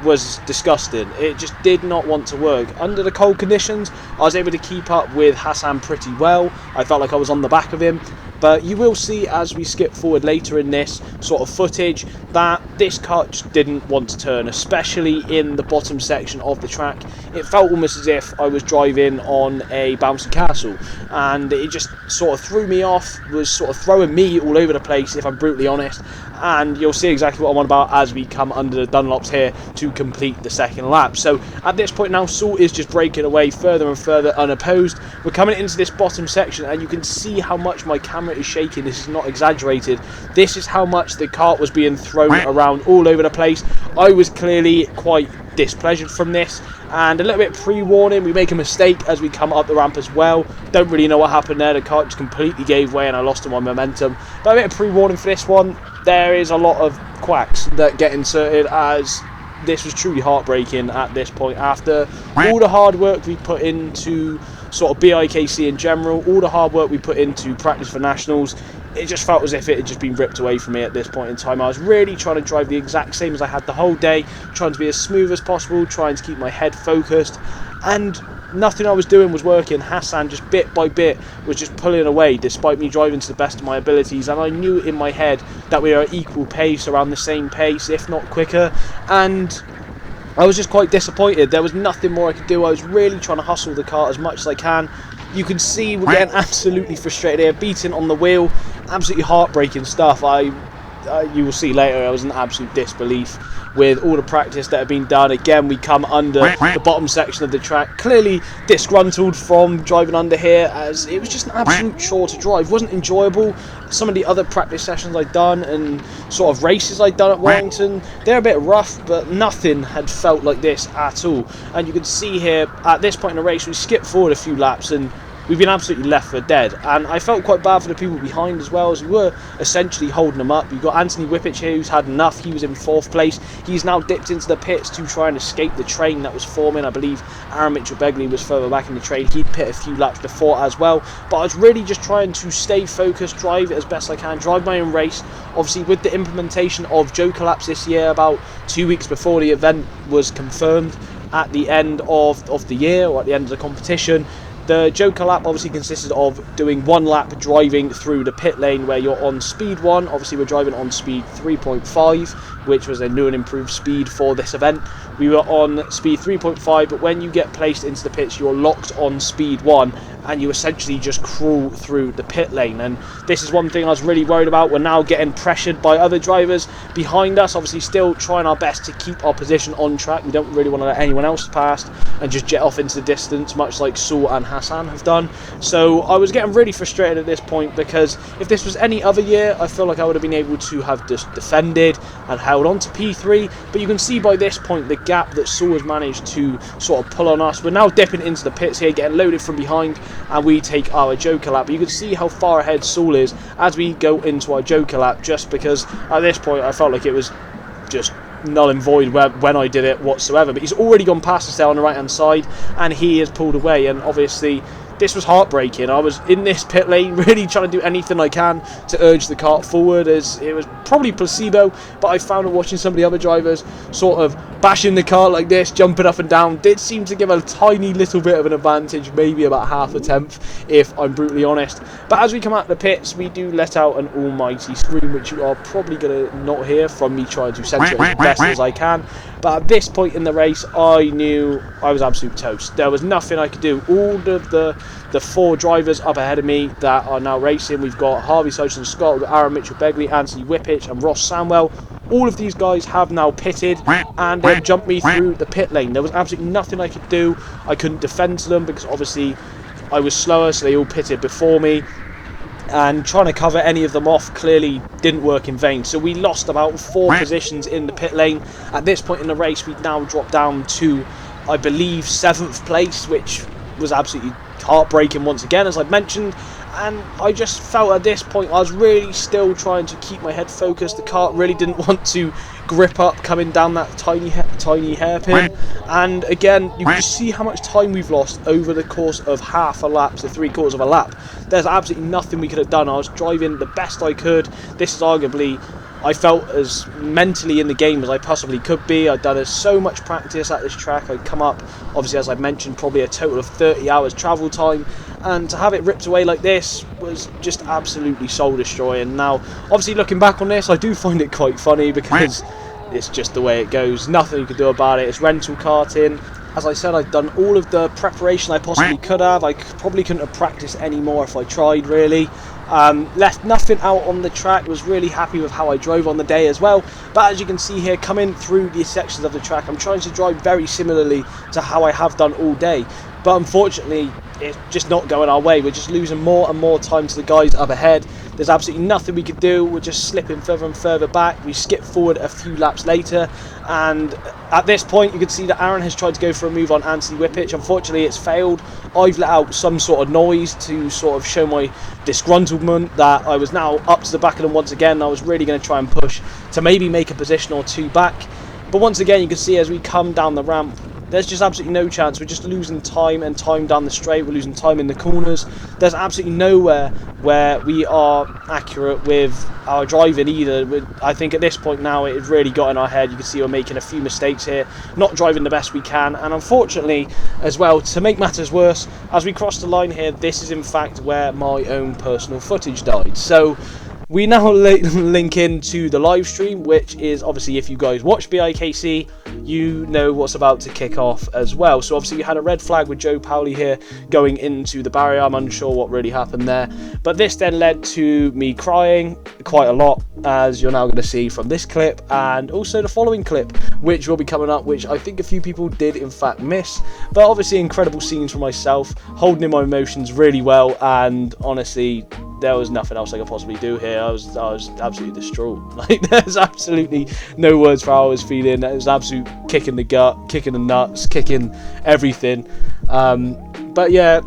was disgusting. It just did not want to work. Under the cold conditions, I was able to keep up with Hassan pretty well. I felt like I was on the back of him. But you will see as we skip forward later in this sort of footage that this kart just didn't want to turn, especially in the bottom section of the track. It felt almost as if I was driving on a bouncy castle, and it just sort of threw me off, was sort of throwing me all over the place, if I'm brutally honest. And you'll see exactly what I'm on about as we come under the Dunlops here to complete the second lap. So at this point now, Saul is just breaking away further and further unopposed. We're coming into this bottom section, and you can see how much my camera is shaking. This is not exaggerated. This is how much the kart was being thrown around all over the place. I was clearly quite displeasured from this, and a little bit pre-warning, we make a mistake as we come up the ramp as well. Don't really know what happened there. The kart just completely gave way and I lost all my momentum. But a bit of pre-warning for this one. There is a lot of quacks that get inserted, as this was truly heartbreaking at this point. After all the hard work we put into sort of BIKC in general, all the hard work we put into practice for nationals, it just felt as if it had just been ripped away from me at this point in time. I was really trying to drive the exact same as I had the whole day, trying to be as smooth as possible, trying to keep my head focused, and nothing I was doing was working. Hassan just bit by bit was just pulling away despite me driving to the best of my abilities, and I knew in my head that we were at equal pace, around the same pace, if not quicker, and I was just quite disappointed. There was nothing more I could do. I was really trying to hustle the kart as much as I can. You can see we're getting absolutely frustrated here, beating on the wheel, absolutely heartbreaking stuff. I you will see later, I was in absolute disbelief with all the practice that had been done. Again, we come under the bottom section of the track, clearly disgruntled from driving under here, as it was just an absolute chore to drive. It wasn't enjoyable. Some of the other practice sessions I'd done and sort of races I'd done at Warrington, they're a bit rough, but nothing had felt like this at all. And you can see here, at this point in the race, we skipped forward a few laps and we've been absolutely left for dead, and I felt quite bad for the people behind as well, as we were essentially holding them up. You've got Anthony Whippich here, who's had enough. He was in 4th place. He's now dipped into the pits to try and escape the train that was forming. I believe Aaron Mitchell-Begley was further back in the train. He'd pit a few laps before as well, but I was really just trying to stay focused, drive it as best I can, drive my own race. Obviously, with the implementation of Joker laps this year, about 2 weeks before the event was confirmed at the end of the year, or at the end of the competition, the Joker lap obviously consisted of doing 1 lap driving through the pit lane where you're on speed 1. Obviously we're driving on speed 3.5, which was a new and improved speed for this event. We were on speed 3.5, but when you get placed into the pits, you're locked on speed 1, and you essentially just crawl through the pit lane. And this is one thing I was really worried about. We're now getting pressured by other drivers behind us, obviously still trying our best to keep our position on track. We don't really want to let anyone else pass and just jet off into the distance, much like Saul and Hassan have done. So I was getting really frustrated at this point, because if this was any other year, I feel like I would have been able to have just defended and held on to P3, but you can see by this point the gap that Saul has managed to sort of pull on us. We're now dipping into the pits here, getting loaded from behind, and we take our Joker lap. But you can see how far ahead Saul is as we go into our Joker lap, just because at this point I felt like it was just null and void when I did it whatsoever. But he's already gone past us there on the right hand side, and he has pulled away, and obviously this was heartbreaking. I was in this pit lane really trying to do anything I can to urge the kart forward, as it was probably placebo, but I found that watching some of the other drivers sort of bashing the kart like this, jumping up and down, did seem to give a tiny little bit of an advantage, maybe about half a tenth if I'm brutally honest. But as we come out of the pits, we do let out an almighty scream, which you are probably going to not hear from me trying to censor it as best as I can. But at this point in the race, I knew I was absolute toast. There was nothing I could do. All of the 4 drivers up ahead of me that are now racing, we've got Harvey Sodson Scott, we've got Aaron Mitchell-Begley, Anthony Whippich and Ross Samwell. All of these guys have now pitted and they've jumped me through the pit lane. There was absolutely nothing I could do. I couldn't defend to them because obviously I was slower, so they all pitted before me. And trying to cover any of them off clearly didn't work in vain. So we lost about 4 positions in the pit lane. At this point in the race, we'd now dropped down to, I believe, 7th place, which was absolutely heartbreaking once again, as I've mentioned. And I just felt at this point I was really still trying to keep my head focused. The kart really didn't want to grip up coming down that tiny hairpin. And again, you can just see how much time we've lost over the course of half a lap to 3/4 of a lap. There's absolutely nothing we could have done. I was driving the best I could. This is arguably, I felt as mentally in the game as I possibly could be. I'd done so much practice at this track. I'd come up, obviously as I mentioned, probably a total of 30 hours travel time, and to have it ripped away like this was just absolutely soul destroying. Now obviously looking back on this, I do find it quite funny because it's just the way it goes. Nothing you could do about it. It's rental karting. As I said, I'd done all of the preparation I possibly could have. I probably couldn't have practiced any more if I tried, really. Left nothing out on the track. Was really happy with how I drove on the day as well. But as you can see here, coming through these sections of the track, I'm trying to drive very similarly to how I have done all day. But unfortunately, it's just not going our way. We're just losing more and more time to the guys up ahead. There's absolutely nothing we could do. We're just slipping further and further back. We skip forward a few laps later, and at this point you can see that Aaron has tried to go for a move on Anthony Whippich. Unfortunately it's failed. I've let out some sort of noise to sort of show my disgruntlement that I was now up to the back of them once again. I was really going to try and push to maybe make a position or 2 back, but once again you can see as we come down the ramp, there's just absolutely no chance. We're just losing time and time down the straight. We're losing time in the corners. There's absolutely nowhere where we are accurate with our driving either. I think at this point now it has really got in our head. You can see we're making a few mistakes here, not driving the best we can. And unfortunately as well, to make matters worse, as we cross the line here, this is in fact where my own personal footage died. So we now link into the live stream, which is obviously, if you guys watch BIKC, you know what's about to kick off as well. So obviously you had a red flag with Joe Powley here going into the barrier. I'm unsure what really happened there, but this then led to me crying quite a lot, as you're now going to see from this clip and also the following clip, which will be coming up, which I think a few people did in fact miss. But obviously incredible scenes for myself, holding in my emotions really well, and honestly there was nothing else I could possibly do here. I was absolutely distraught. Like, there's absolutely no words for how I was feeling. It was absolute kick in the gut, kicking the nuts, kicking everything. But yeah,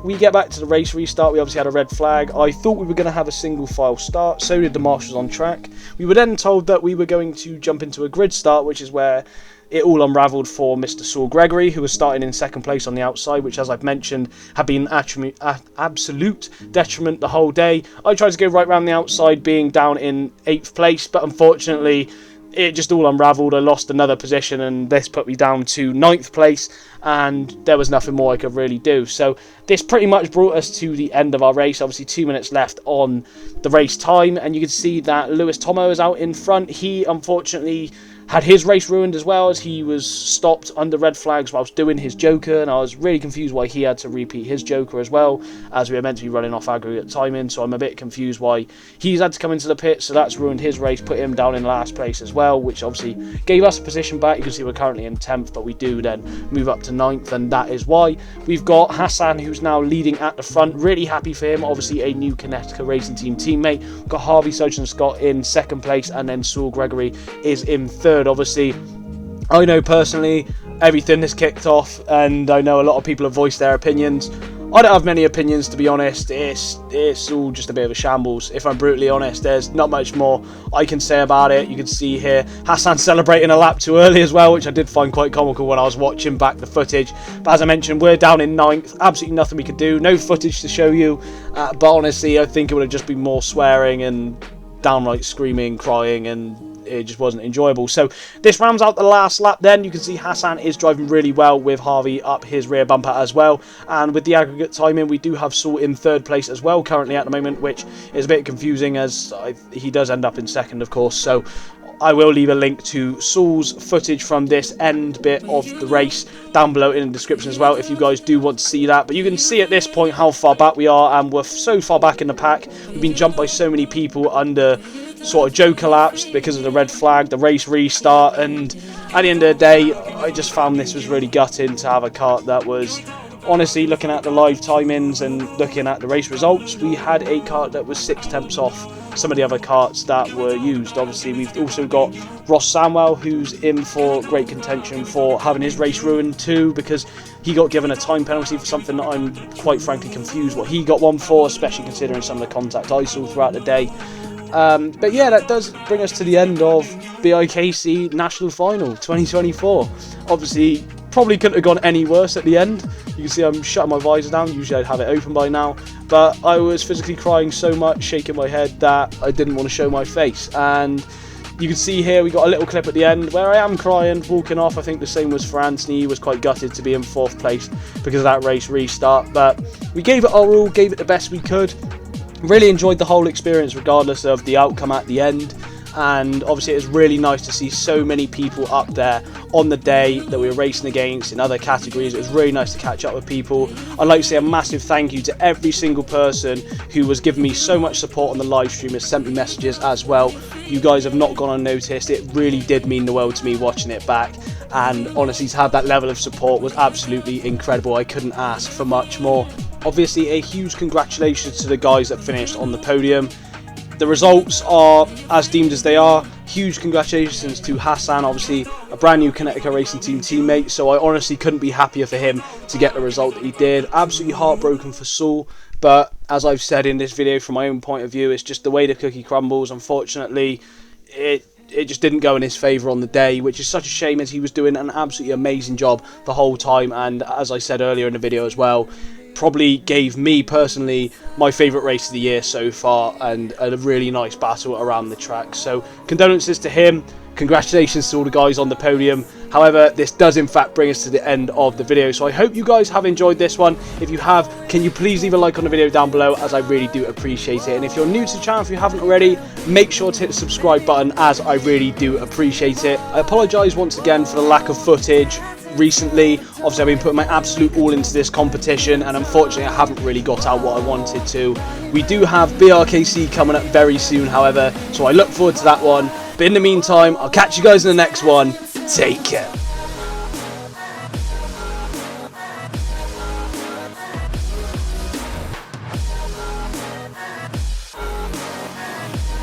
we get back to the race restart. We obviously had a red flag. I thought we were going to have a single file start. So did the marshals on track. We were then told that we were going to jump into a grid start, which is where it all unravelled for Mr. Saul Gregory, who was starting in second place on the outside, which, as I've mentioned, had been absolute detriment the whole day. I tried to go right round the outside, being down in 8th place, but unfortunately it just all unravelled. I lost another position, and this put me down to 9th place, and there was nothing more I could really do. So this pretty much brought us to the end of our race. Obviously 2 minutes left on the race time, and you can see that Lewis Tomo is out in front. He unfortunately had his race ruined as well, as he was stopped under red flags whilst doing his Joker, and I was really confused why he had to repeat his Joker as well, as we were meant to be running off aggregate timing. So I'm a bit confused why he's had to come into the pit, so that's ruined his race, put him down in last place as well, which obviously gave us a position back. You can see we're currently in 10th, but we do then move up to 9th, and that is why. We've got Hassan, who's now leading at the front. Really happy for him, obviously a new Kinetica Racing Team teammate. We've got Harvey Sojan Scott in 2nd place, and then Saul Gregory is in 3rd. Obviously, I know personally everything has kicked off, and I know a lot of people have voiced their opinions. I don't have many opinions, to be honest. It's all just a bit of a shambles. If I'm brutally honest, there's not much more I can say about it. You can see here Hassan celebrating a lap too early as well, which I did find quite comical when I was watching back the footage. But as I mentioned, we're down in 9th. Absolutely nothing we could do. No footage to show you. But honestly, I think it would have just been more swearing and downright screaming, crying, and it just wasn't enjoyable. So this rounds out the last lap. Then you can see Hassan is driving really well with Harvey up his rear bumper as well, and with the aggregate timing we do have Saul in 3rd place as well currently at the moment, which is a bit confusing, as he does end up in 2nd of course. So I will leave a link to Saul's footage from this end bit of the race down below in the description as well, if you guys do want to see that. But you can see at this point how far back we are, and we're so far back in the pack. We've been jumped by so many people under sort of Joker laps because of the red flag, the race restart, and at the end of the day I just found this was really gutting to have a kart that was, honestly, looking at the live timings and looking at the race results, we had a kart that was 6 tenths off some of the other karts that were used. Obviously we've also got Ross Samwell, who's in for great contention for having his race ruined too, because he got given a time penalty for something that I'm quite frankly confused what he got one for, especially considering some of the contact I saw throughout the day. But yeah, that does bring us to the end of BIKC National Final 2024. Obviously, probably couldn't have gone any worse at the end. You can see I'm shutting my visor down. Usually I'd have it open by now. But I was physically crying so much, shaking my head, that I didn't want to show my face. And you can see here we got a little clip at the end where I am crying, walking off. I think the same was for Anthony. He was quite gutted to be in 4th place because of that race restart. But we gave it our all, gave it the best we could. Really enjoyed the whole experience regardless of the outcome at the end, and obviously it was really nice to see so many people up there on the day that we were racing against in other categories. It was really nice to catch up with people. I'd like to say a massive thank you to every single person who was giving me so much support on the live stream, has sent me messages as well. You guys have not gone unnoticed. It really did mean the world to me watching it back, and honestly to have that level of support was absolutely incredible. I couldn't ask for much more. Obviously a huge congratulations to the guys that finished on the podium. The results are as deemed as they are. Huge congratulations to Hassan, obviously a brand new Kinetica Racing Team teammate, so I honestly couldn't be happier for him to get the result that he did. Absolutely heartbroken for Saul, but as I've said in this video from my own point of view, it's just the way the cookie crumbles. Unfortunately, it just didn't go in his favour on the day, which is such a shame, as he was doing an absolutely amazing job the whole time, and as I said earlier in the video as well, probably gave me personally my favourite race of the year so far, and a really nice battle around the track. So condolences to him. Congratulations to all the guys on the podium. However, this does in fact bring us to the end of the video, so I hope you guys have enjoyed this one. If you have, can you please leave a like on the video down below, as I really do appreciate it. And if you're new to the channel, if you haven't already, make sure to hit the subscribe button, as I really do appreciate it. I apologise once again for the lack of footage recently. Obviously, I've been putting my absolute all into this competition, and unfortunately I haven't really got out what I wanted to. We do have BIKC coming up very soon, however, so I look forward to that one. But in the meantime, I'll catch you guys in the next one. Take care.